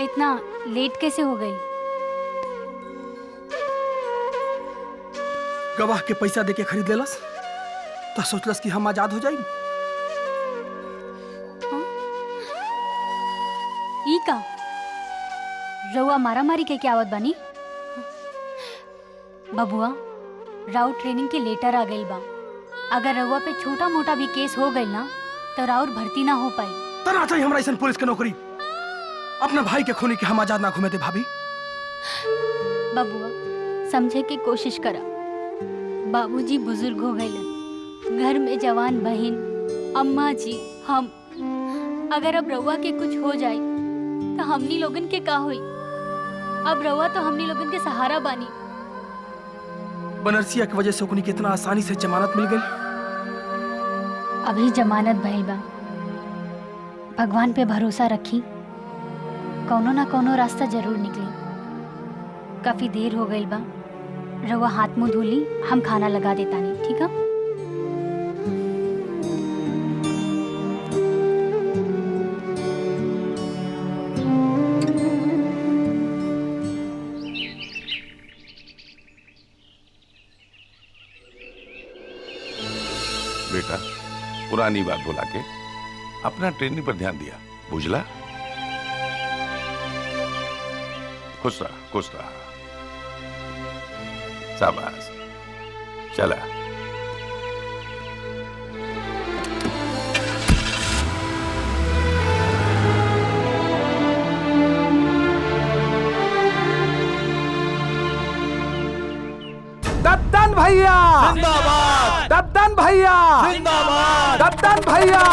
इतना लेट कैसे हो गई? गवाह के पैसा देके खरीद लेलस तो सोचलस कि हम आजाद हो जाएंगे। ई का रउआ मारा मारी के क्या आवत बानी? बबुआ राउर ट्रेनिंग के लेटर आ गइल बा। अगर रउआ पे छोटा मोटा भी केस हो गइल ना तो राउर भर्ती ना हो पाई। तना चाहिए हमरा ऐसा पुलिस के नौकरी। अपना भाई के खूनी के हम आजाद ना घूमे थे भाभी। बबुआ समझे की कोशिश करा। बाबूजी बुजुर्ग हो गए, घर में जवान बहन अम्मा जी हम। अगर अब रउआ के कुछ हो जाए तो हमनी लोगन के का होई? अब रउआ तो हमनी लोगन के सहारा बानी। बनरसिया की वजह से ओकनी के इतना आसानी से जमानत मिल गई। अभी जमानत भइल बा, भगवान पे भरोसा रखी, कौनो ना कौनो रास्ता जरूर निकली। काफी देर हो गई बा, रउआ हाथ मुंह धोली, हम खाना लगा देता नहीं, ठीक है? बेटा पुरानी बात भुला के अपना ट्रेनिंग पर ध्यान दिया, बुझला? खुश रहा, खुश रहा। शाबाश, चला। दद्दन भैया जिंदाबाद, दद्दन भैया जिंदाबाद, दद्दन भैया।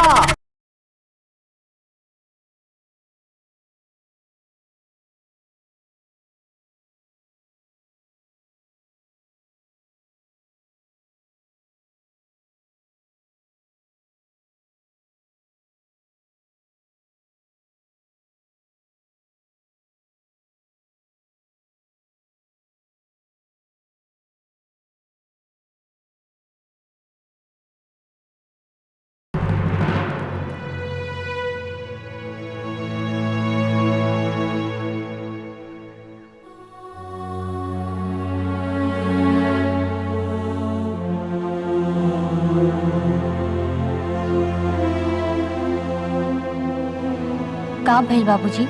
का भइल बाबूजी?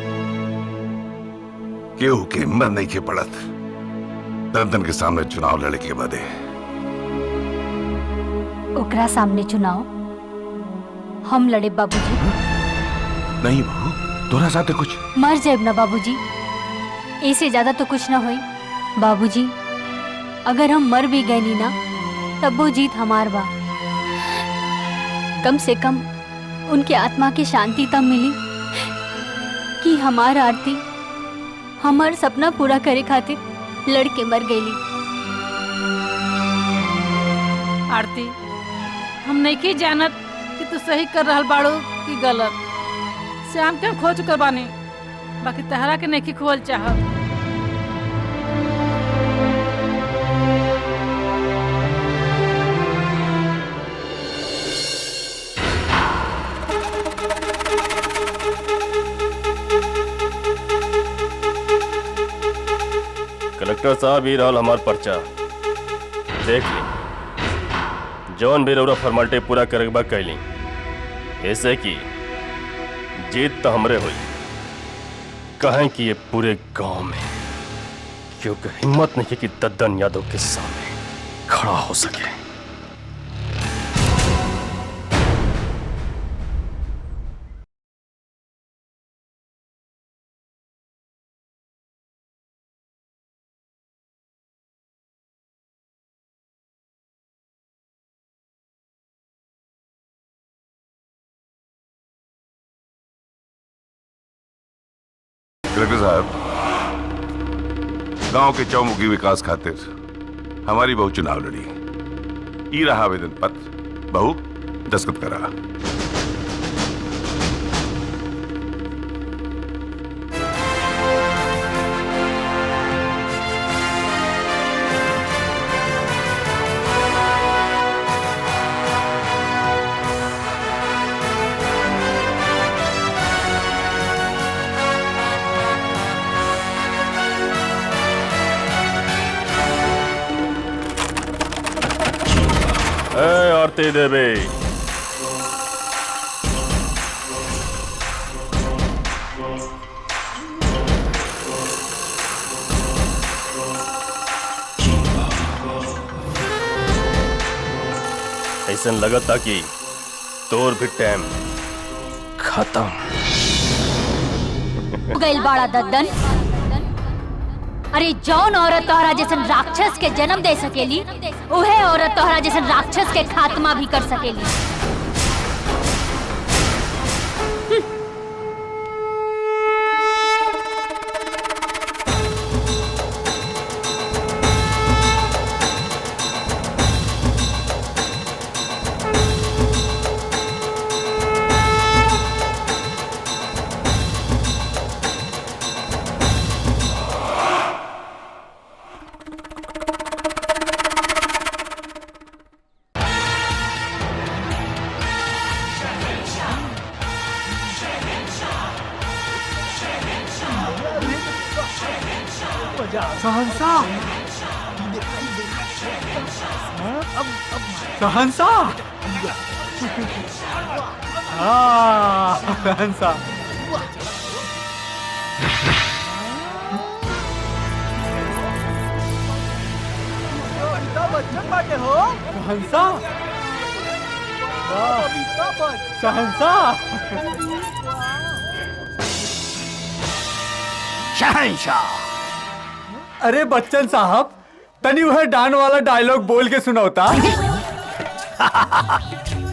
केहू के हिम्मत नहीं के पड़त दद्दन के सामने चुनाव लड़े के बदे। ओकरा सामने चुनाव हम लड़े बाबूजी? नहीं बहू, तोरा साथे कुछ मर जाए ना बाबूजी, इससे ज्यादा तो कुछ ना होई। बाबूजी अगर हम मर भी गए नी ना तब वो जीत हमार बा। कम से कम उनके आत्मा की शांति तब मिली कि हमार आरती हमार सपना पूरा करे खातिर लड़के मर गईली। आरती हम नहीं की जानत कि तू सही कर रहल बाड़ू कि गलत। श्याम के हम खो चुके बानी, बाकी तहरा के नहीं की खोल चाहत। कलेक्टर साहब ही रहल हमार पर्चा देख ली, जौन भी रउरा फॉर्मेलिटी पूरा करे बा कैली, ऐसे कि जीत तो हमरे हुई। कहें कि ये पूरे गांव में क्योंकि हिम्मत नहीं कि दद्दन यादव के सामने खड़ा हो सके। कलेक्टर साहब, गांव के चौमुखी विकास खातिर हमारी बहू चुनाव लड़ी। ई रहा आवेदन पत्र, बहू दस्तखत करा। आरती देवी। ऐसा लगता कि तोर भी टाइम खत्म। गइल बाड़ा दद्दन। अरे जौन औरत तोहरा जैसन राक्षस के जन्म दे सकेली, उहे औरत तोहरा जैसन राक्षस के खात्मा भी कर सकेली। सहनसा सहनसा सहनसा सहनसा सहनसा शहंशाह। अरे बच्चन साहब, तनी वह डान वाला डायलॉग बोल के सुनाओता।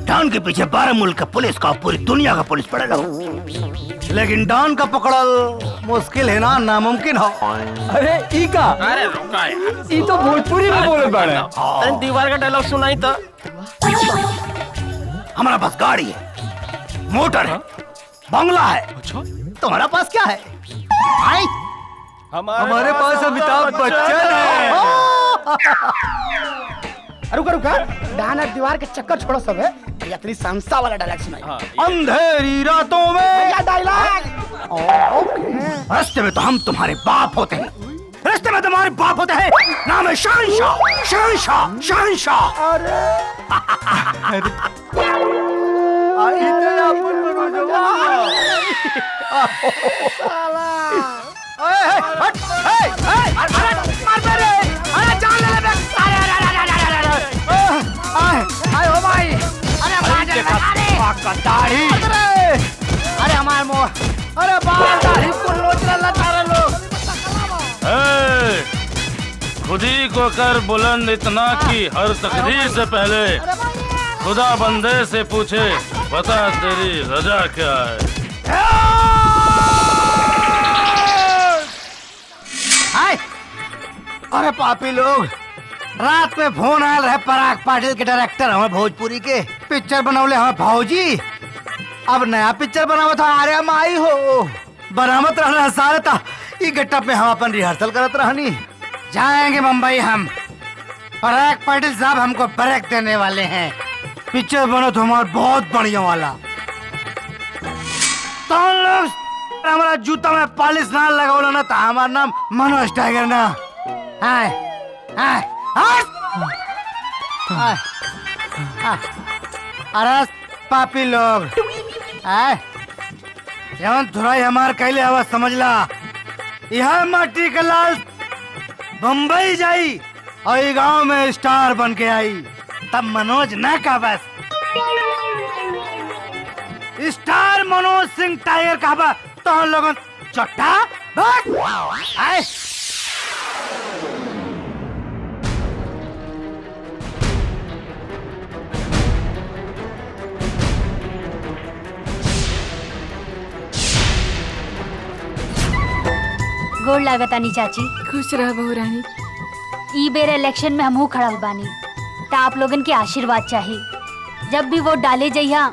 डॉन के पीछे 12 मुल्क का पुलिस का पूरी दुनिया का पुलिस पड़ेगा, लेकिन डॉन का पकड़ल मुश्किल है ना, नामुमकिन हो। अरे ई का? अरे रुका यार, ई तो भोजपुरी में बोलत बाड़े। अरे दीवार का डायलॉग सुनाई तो। हमारा पास गाड़ी है, मोटर है, बंगला है। तुम्हारा पास क्या है? आई? हमारे पास अमिताभ बच्चन है। रुका रुका, डाना दीवार के चक्कर छोड़ो सब है। ये अपनी संस्था वाला डायलॉग सुनाई। अंधेरी रातों में क्या डायलॉग? रास्ते में तो हम तुम्हारे बाप होते हैं, रास्ते में तुम्हारे बाप होते हैं। नाम है शहंशाह, शहंशाह, शहंशाह। अरे हमारे मुंह, अरे बाल दाढ़ी को नोच रहा लोग। खुदी को कर बुलंद इतना कि हर तकदीर से पहले खुदा बंदे से पूछे, बता तेरी रजा क्या है। हाय! अरे पापी लोग, रात में फोन आयल रहे पराग पाटिल के डायरेक्टर हमें भोजपुरी के पिक्चर बनौले हमें भौजी। अब नया पिक्चर बनावत था, अरे माई हो बनावत रहना सारे था। ई गेटअप में हम अपन रिहर्सल करत रहनी। जाएंगे मुंबई हम, पराग पाटिल साहब हमको ब्रेक देने वाले हैं। पिक्चर बनो तो हमारा बहुत बढ़िया वाला। तो लोग हमारा जूता में पॉलिश ना लगाओ ना, तो हमारा नाम मनोज टाइगर ना। हाय हाय हाय। अरे पापी लोग, जवन थोड़ा हमार कैले आवाज समझला। यह माटी का लाल बम्बई जाई और गांव में स्टार बन के आई, तब मनोज ना का बस स्टार मनोज सिंह टाइगर का बस। तो हम लोग चट्टा बस आए। गोड़ लागतानी चाची। खुश रह बहू रानी। ई बेर इलेक्शन में हमहू खड़ा बानी, तो आप लोगन के आशीर्वाद चाहिए। जब भी वोट डाले जइहा,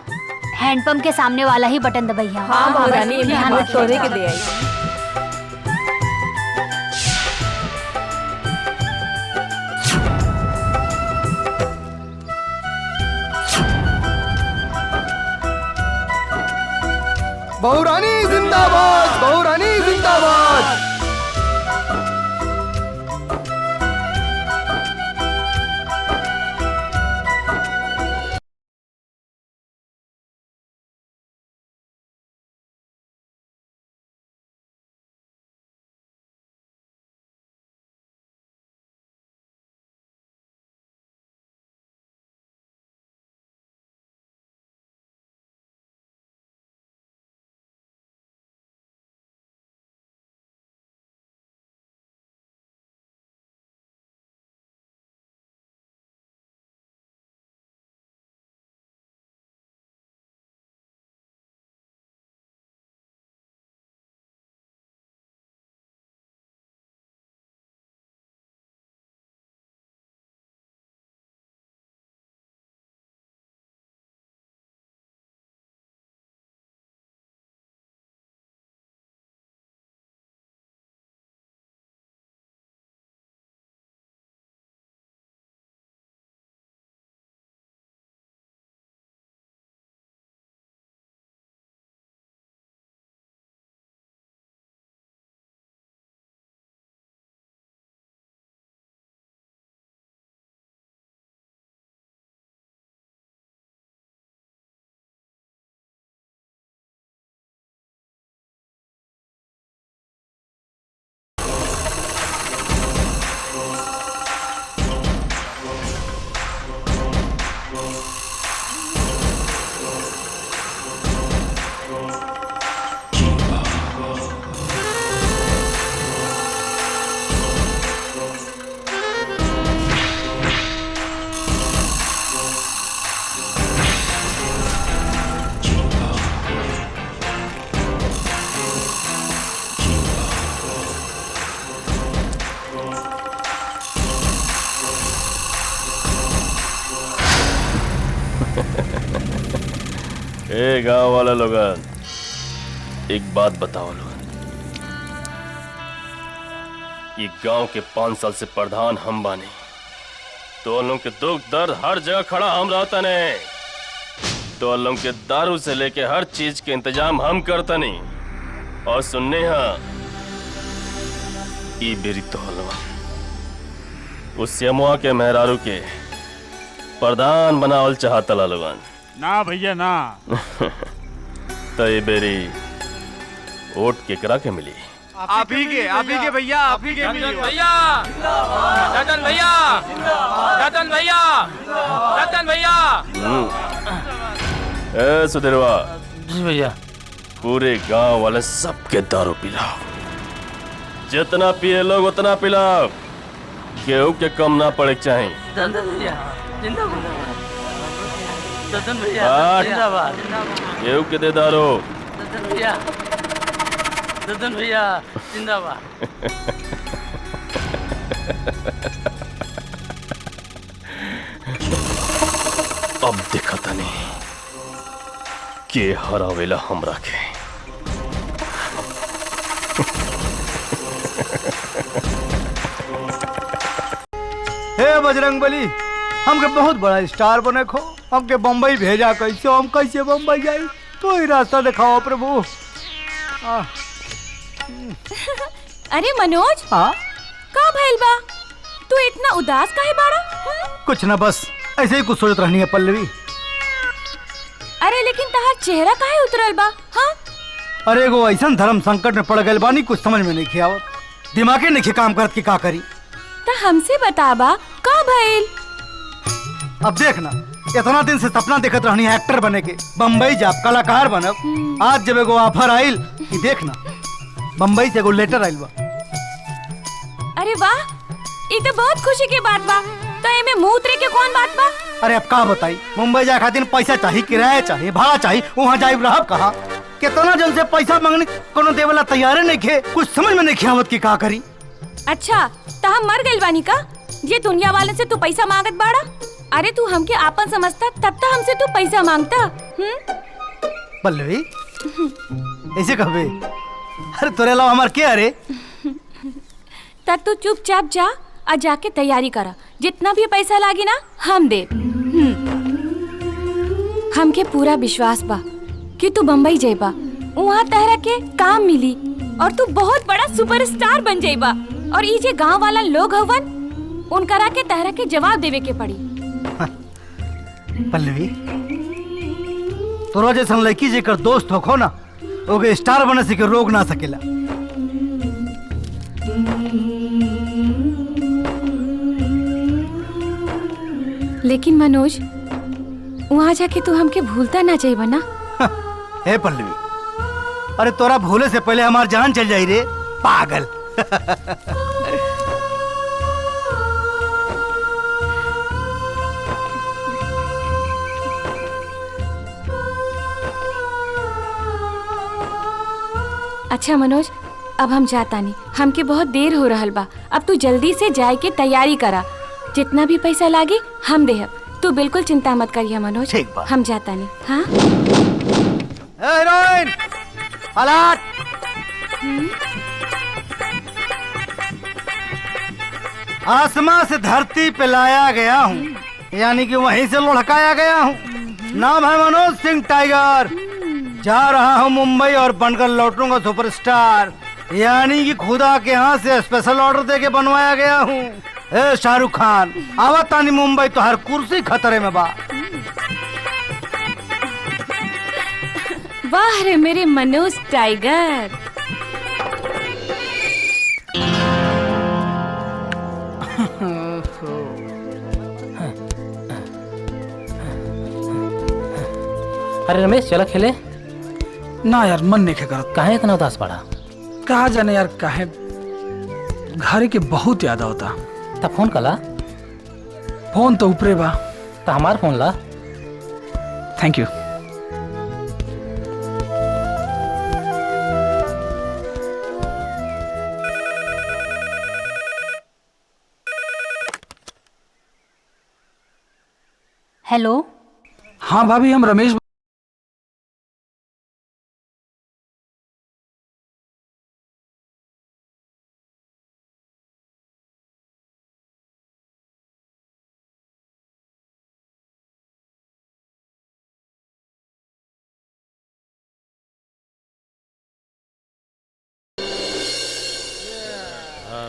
हैंडपंप के सामने वाला ही बटन दबइहा। हाँ बहू रानी, ध्यान रख तोरे के दे आई। बहुरानी जिंदाबाद, बहुरानी जिंदाबाद। ए गांव वाला लोगन, एक बात बताओ लोगन, ये गांव के 5 साल से प्रधान हम बानी, तो लोगों के दुख दर्द हर जगह खड़ा हम रहता ने, तो लोगों के दारू से लेके हर चीज के इंतजाम हम करता नहीं। और सुनने हाँ ई बेरी तो हलवा उस यमुआ के मेहरारू के प्रधान बनावल चाहता लोगन। ना भैया ना। तो ये बेरी वोट केकरा के मिली? आप ही के भैया, आप ही के भैया, रतन भैया, रतन भैया, रतन भैया। ए सुधीरवा। जी भैया। पूरे गांव वाले सबके दारू पिलाओ, जितना पिए लोग उतना पिलाओ, केहू के कम ना पड़े चाहिए। रतन भैया जिंदाबाद, रतन भैया जिंदाबाद, केहू के दे दारू। रतन भैया, रतन भैया जिंदाबाद। अब दिखता नहीं के हरावेला हमरा के। हे बजरंगबली, हमके बहुत बड़ा स्टार बने खो, हमके बम्बई भेजा कैसे, हम कैसे बम्बई जाई, तो ही रास्ता दिखाओ प्रभु। अरे मनोज, का भइल बा? तू इतना उदास काहे बाड़ा? कुछ ना, बस ऐसे ही कुछ सोचत रहनी है पल्लवी। अरे लेकिन तहार चेहरा काहे उतरल बा? हाँ? अरे एगो ऐसा धर्म संकट में पड़ गए बानी, कुछ समझ में नहीं खियावत, दिमागे नहीं काम करत कि का करी। तो हमसे बताबा का भइल? अब देखना, इतना दिन से सपना देखत रहनी है एक्टर बने के, बम्बई जाब कलाकार बनब। आज जब एगो ऑफर आइल कि देखना बम्बई से एगो लेटर आइल बा। अरे वाह, ये तो बहुत खुशी की बात बा। तो एमे मुंह उतरे के कौन बात बा? अरे अब का बताई, मुंबई जाए खातिर पैसा चाहिए, किराया चाहिए, भाड़ा चाहिए, वहाँ जाइब रहब कहाँ? कितना जन से पैसा मांगने कोनो देवला तैयार नहीं खे, कुछ समझ में नहीं खियावत कि का करी। अच्छा, तो हम मर गइल बानी का ये दुनिया वाले से तू पैसा मांगत बाड़ा? अरे तू हमके आपन समझता, तब तो हमसे तू पैसा मांगता। पल्लवी ऐसे कहबे? अरे तोरे अलावा हमार के? अरे तब तू चुपचाप जा और जाके तैयारी करा, जितना भी पैसा लागी ना हम दे। हमके पूरा विश्वास बा कि तू बम्बई जाइबा, वहाँ तहरा के काम मिली और तू बहुत बड़ा सुपरस्टार बन जाइबा। और ये जे गांव वाला लोग हवन, उनकरा के तहरा के जवाब देवे के पड़ी। पल्लवी, तोरा जैसन लड़की जेकर दोस्त होखो ना, ओके स्टार बने से के रोक ना सकेला। लेकिन मनोज, वहाँ जाके तू हमके भूलता ना चाहिए ना? हे पल्लवी, अरे तोरा भूले से पहले हमार जान चल जाई रे पागल। अच्छा मनोज, अब हम जाता नहीं, हमके बहुत देर हो रहल बा। अब तू जल्दी से जाए के तैयारी करा, जितना भी पैसा लागे हम देहब। तू बिल्कुल चिंता मत करिए मनोज, हम जाता नहीं। हाँ हीरोइन, अलर्ट! आसमां से धरती पे लाया गया हूँ, यानी कि वहीं से लुढ़काया गया हूँ। नाम है मनोज सिंह टाइगर, जा रहा हूँ मुंबई और बनकर लौटूंगा सुपरस्टार, यानी कि खुदा के यहाँ से स्पेशल ऑर्डर देके बनवाया गया हूँ। ए शाहरुख खान, आवा तानी मुंबई, तो हर कुर्सी खतरे में बा। वाह रे मेरे मनोज टाइगर। अरे रमेश, चला खेले? ना यार, मन नहीं करत। काहे इतना उदास पड़ा? कहा जाने यार, काहे घर के बहुत याद होता। तब फोन कला? फोन तो ऊपरे बा। तो हमार फोन ला। Thank you. हेलो। हाँ भाभी, हम रमेश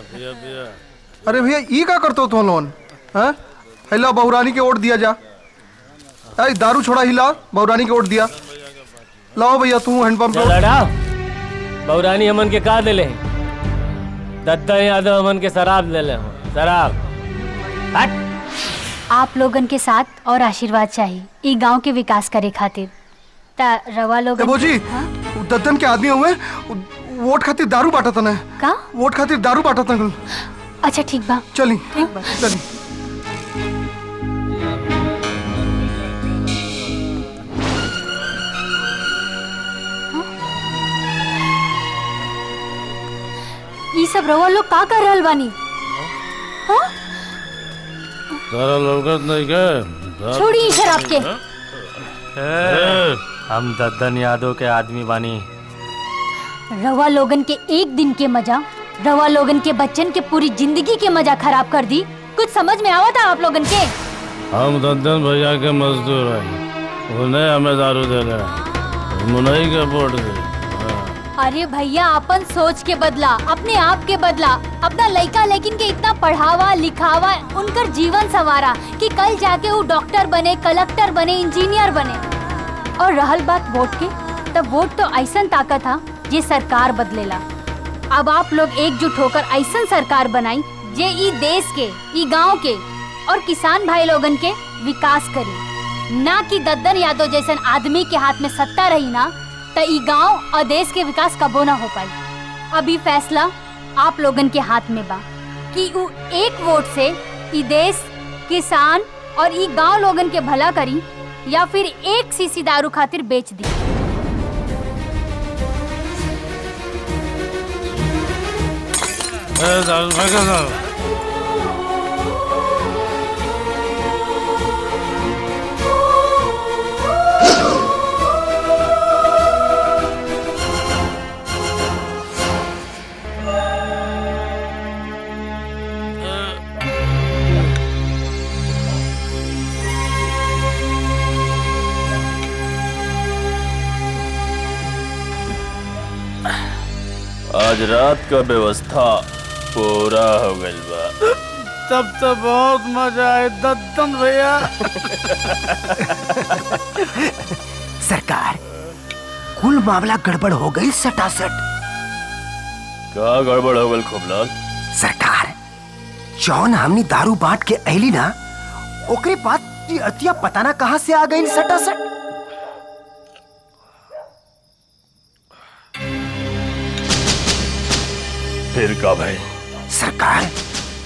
पिया पिया। अरे भैया ई का करते हो तुम लोन? हैं? हिला बहुरानी के वोट दिया जा। अरे दारू छोड़ा हिला बहुरानी के वोट दिया। लाओ भैया तू हैंडपंप बहुरानी हमन के का दिले? दत्ता यादव हमन के शराब दिले। शराब आप लोगन के साथ और आशीर्वाद चाहिए ई गांव के विकास करे खातिर। ता रवा लोग जी दद्दन के आदमी हुए वोट खातिर दारू बांटा था ना का? वोट खातिर दारू बांटा था। अच्छा ठीक बा चली ठीक बा चली। ई सब रवा लोग का कर रहल बानी? हाँ? तारा लौकत नहीं के? छोड़ी ई शराब के। हम दद्दन यादव के आदमी बानी। रवा लोगन के एक दिन के मजा रवा लोगन के बच्चन के पूरी जिंदगी के मजा खराब कर दी। कुछ समझ में आवा था आप लोगन के? हम दद्दन भैया के मजदूर हैं। उन्हें हमें दारू दे रहे मुनई के वोट दे। अरे भैया अपन सोच के बदला, अपने आप के बदला, अपना लड़का लेकिन के इतना पढ़ावा लिखावा, उनकर जीवन संवारा कि कल जाके वो डॉक्टर बने, कलेक्टर बने, इंजीनियर बने। और रहल बात वोट के, तब वोट तो ऐसा ताकत था ये सरकार बदलेला। अब आप लोग एकजुट होकर ऐसा सरकार बनाई जे ई देश के, ई गांव के और किसान भाई लोगन के विकास करी, ना कि दद्दन यादव जैसन आदमी के हाथ में सत्ता रही ना तो ई गांव और देश के विकास कबो ना हो पाई। अभी फैसला आप लोगन के हाथ में बा कि उ एक वोट से ई देश, किसान और ई गांव लोगन के भला करी या फिर एक सीसी दारू खातिर बेच दी। दारू फेंका दारू। आज रात का व्यवस्था पूरा हो गई बा। तब तो बहुत मजा आए दद्दन भैया। सरकार कुल मामला गड़बड़ हो गई सटासट। का गड़बड़ हो गई खूबलाल? सरकार जौन हमनी दारू बांट के अली ना ओकरे बाद ये अतिया पता ना कहां से आ गई सटासट। फिर का भाई? सरकार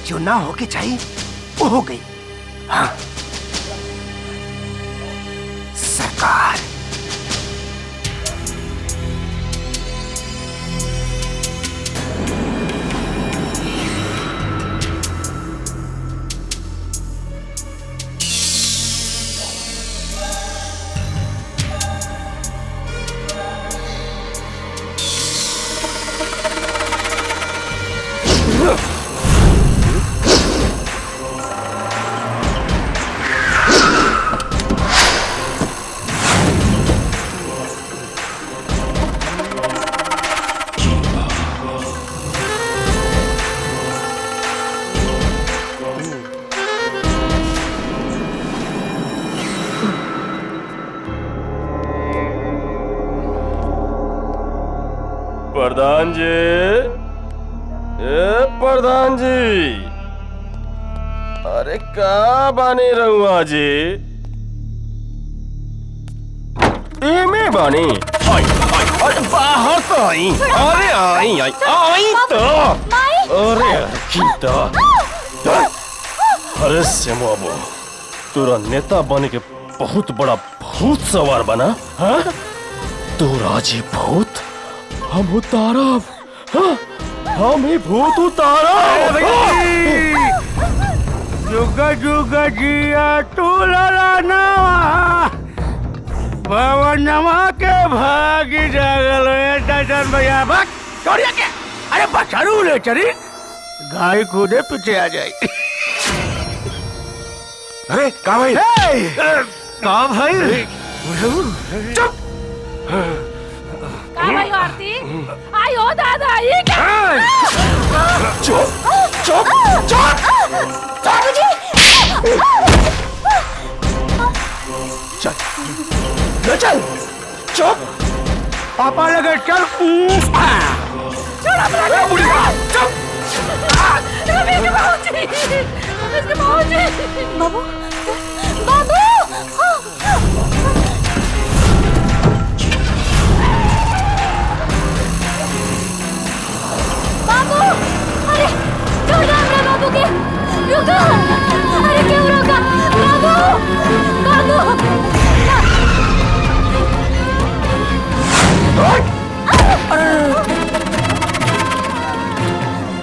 जो ना होके चाहिए वो हो गई। हाँ सरकार प्रधान जी, प्रधान जी, अरे कहाँ बानी रहुआ जी? में बानी अरे बाहर तो आई। अरे आई तो अरे गीता, अरे सेमोबो तोरा नेता बने के बहुत बड़ा भूत सवार बना। हाँ तू राजी भूत हम उतारब। हम ही भूत उतारब। जुगा जुगा जिया तू ललाना भवनमा के भागी जागल दर्शन भैया। भाग छोड़िए के। अरे बचारू ले चली गाय खुदे पीछे आ जाए। अरे का भाई? का भाई? चुप। का भाई आरती आई हो दादा ये क्या चुप चुप चुप बाबूजी चल ले चल चुप पापा लगे चल चल अपना बुढ़िया चुप बाबू बाबू बाबू अरे छोड़ दो हमरा बाबू के रुको अरे क्यों रोका बाबू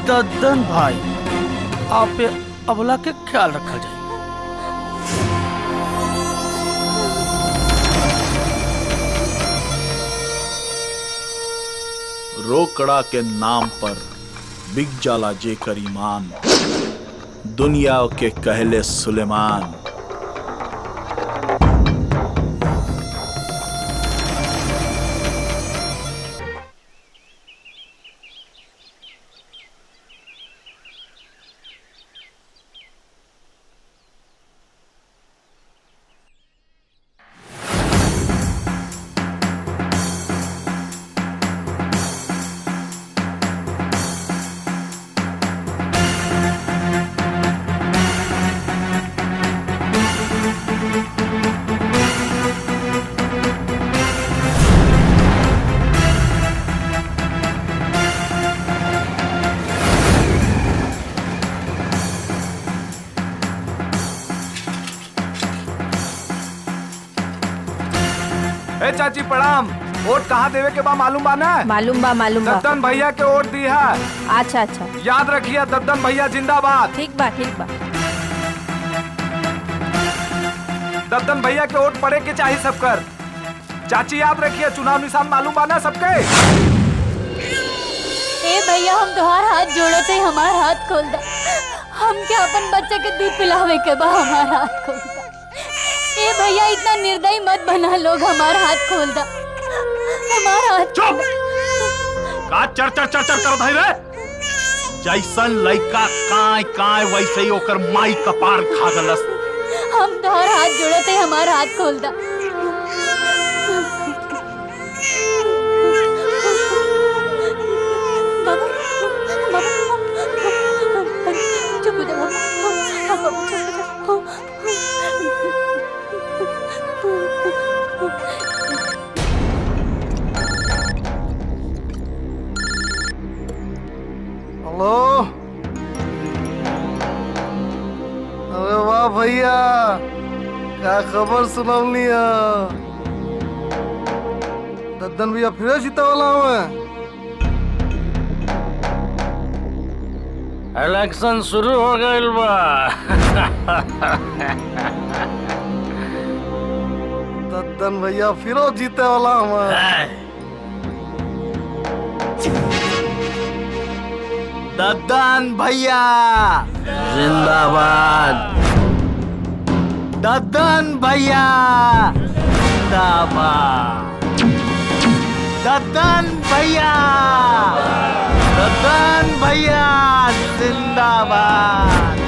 दद्दन भाई आप पे अबला के ख्याल रखा जाए। रोकड़ा के नाम पर बिक जाला जेकर ईमान, दुनिया के कहले सुलेमान। चाची प्रणाम। वोट कहाँ देवे के बा मालूम बा ना? मालूम बा दद्दन भैया के वोट दी है। अच्छा अच्छा याद रखिए दद्दन भैया जिंदाबाद। ठीक बा ठीक बा। दद्दन भैया के वोट पड़े के चाहिए सबकर। चाची याद रखिए चुनाव निशान मालूम बा ना सबके। ए भैया हम तोहार हाथ जोड़े थे हमार हाथ खोल दा। हम क्या अपन बच्चे के दूध पिलावे के बा हमार हाथ खोल दा। ए भैया इतना निर्दयी मत बना लोग हमार हाथ खोल दा। हमार हाथ चुप का चर चर चर चर कर भाई रे। जैसन लइका काय काय वैसे ही ओकर माई कपार खा गलस। हम तोहार हाथ जोड़े थे हमार हाथ खोल दा। चुप हो जाओ बाबू चुप हो जाओ। हेलो अरे वाह भैया क्या खबर सुनौनी है। दद्दन भैया फिर जीता वाला हूँ। इलेक्शन शुरू हो गइल बा। दद्दन भैया फिर जीते वाला हूँ। दद्दन भैया जिंदाबाद। दद्दन भैया जिंदाबाद। दद्दन भैया जिंदाबाद।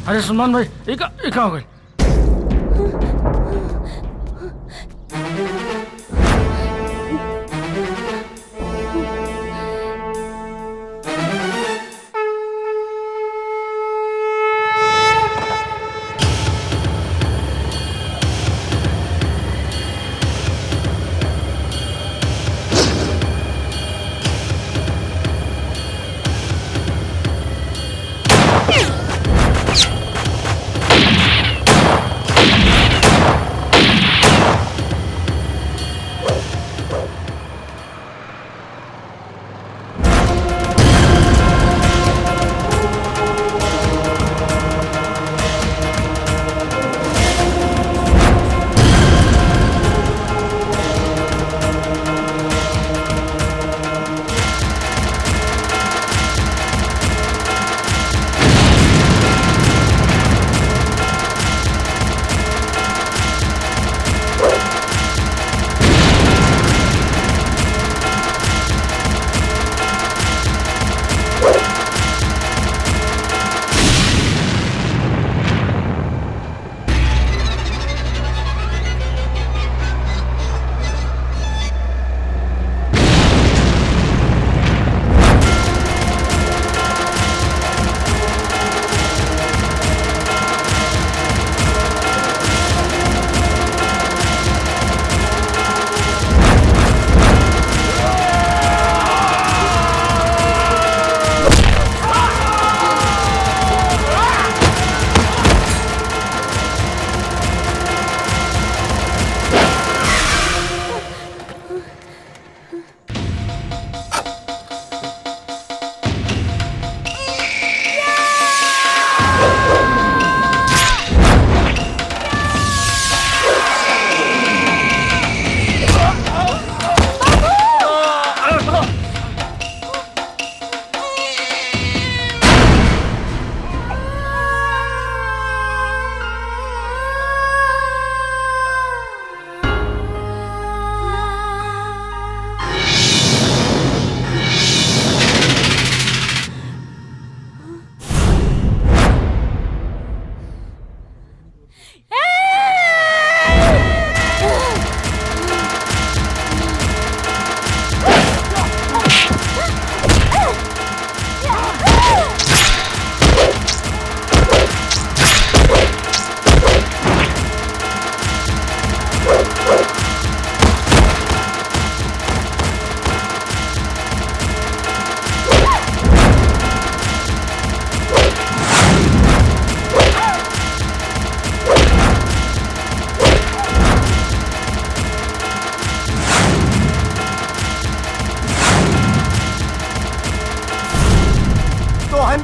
अरे सलमान भाई ये का हो गई?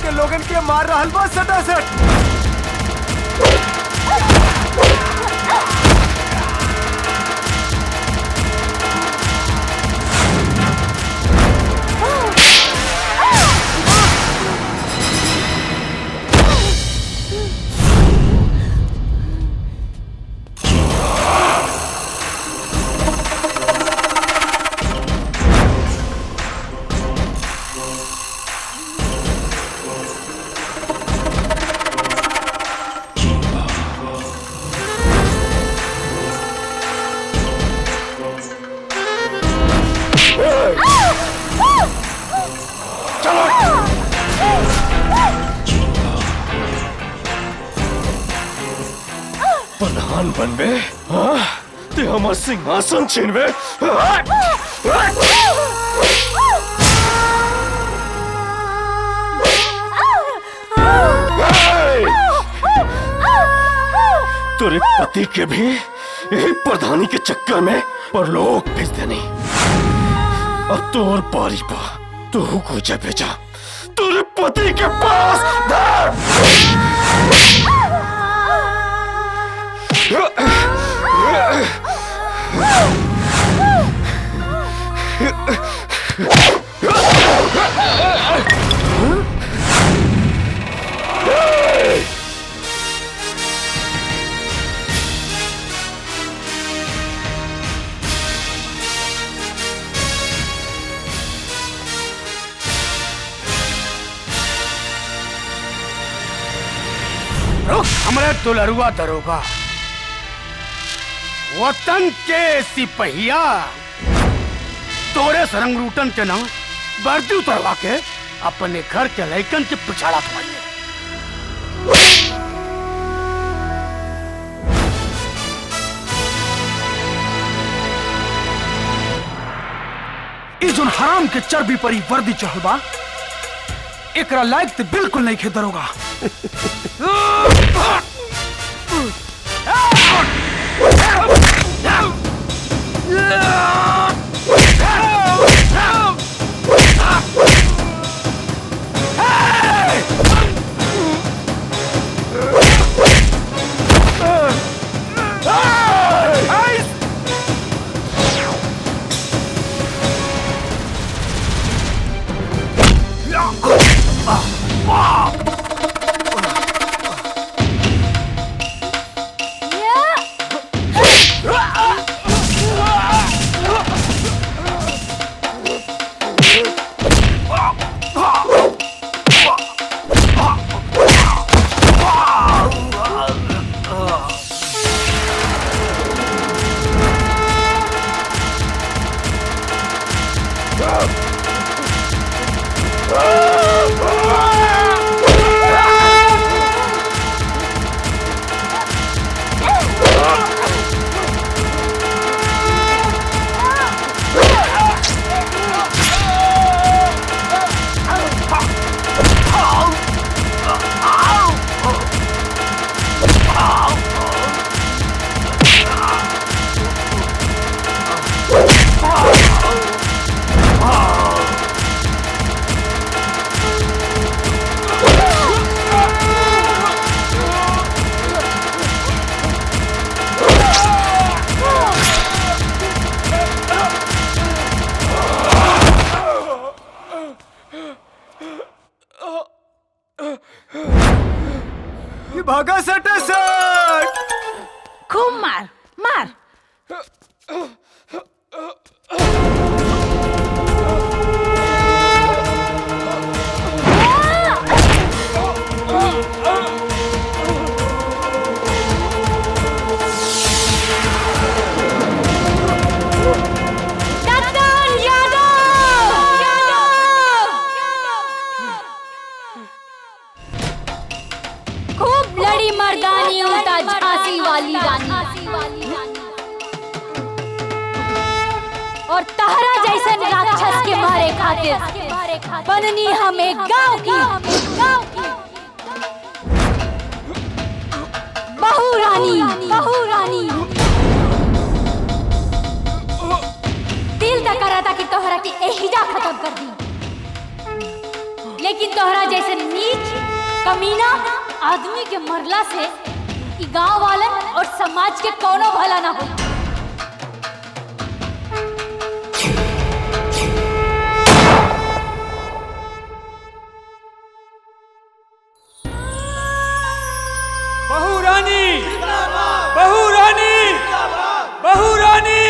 के लोगन के मार रहल बा सटासट। प्रधान बनबे, हाँ? ते हमार सिंहासन छीनबे, तेरे पति के भी यही प्रधानी के चक्कर में परलोक भेज देनी। अब तोर बारी पा, तू को जा भेजा तेरे पति के पास। हमरे दुलरुआ दरोगा, वतन के सिपहिया तोरे सरंग रूटन के नाम वर्दी उतरवा के अपने घर के लड़कन के पिछाड़ा थमाइए। जोन हराम के चर्बी पर ही वर्दी चढ़ल बा, एकरा लायक ते बिल्कुल नहीं खे दरोगा। भागा सटा सट, खूब मार मार। मर्दानी होता झांसी वाली रानी, और तहरा जैसे राक्षस के मारे खातिर बननी हमें गांव की बहू रानी। दिल तक करा था कि तोहरा की एहिजा खत्म कर दी, लेकिन तोहरा जैसे नीच कमीना आदमी के मरला से ई गांव वालन और समाज के कोनो भला ना हो। बहू रानी, बहू रानी, बहू रानी,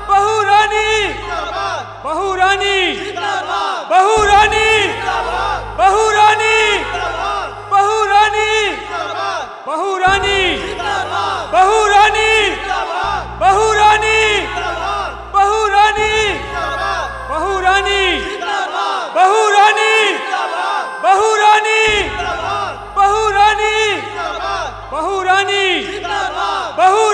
बहू रानी, बहू रानी, बहू रानी, बहू रानी, बहू रानी, बहू रानी, बहू रानी, बहू रानी, बहू रानी, बहू रानी, बहू रानी, बहू रानी, बहू रानी, बहू रानी, बहू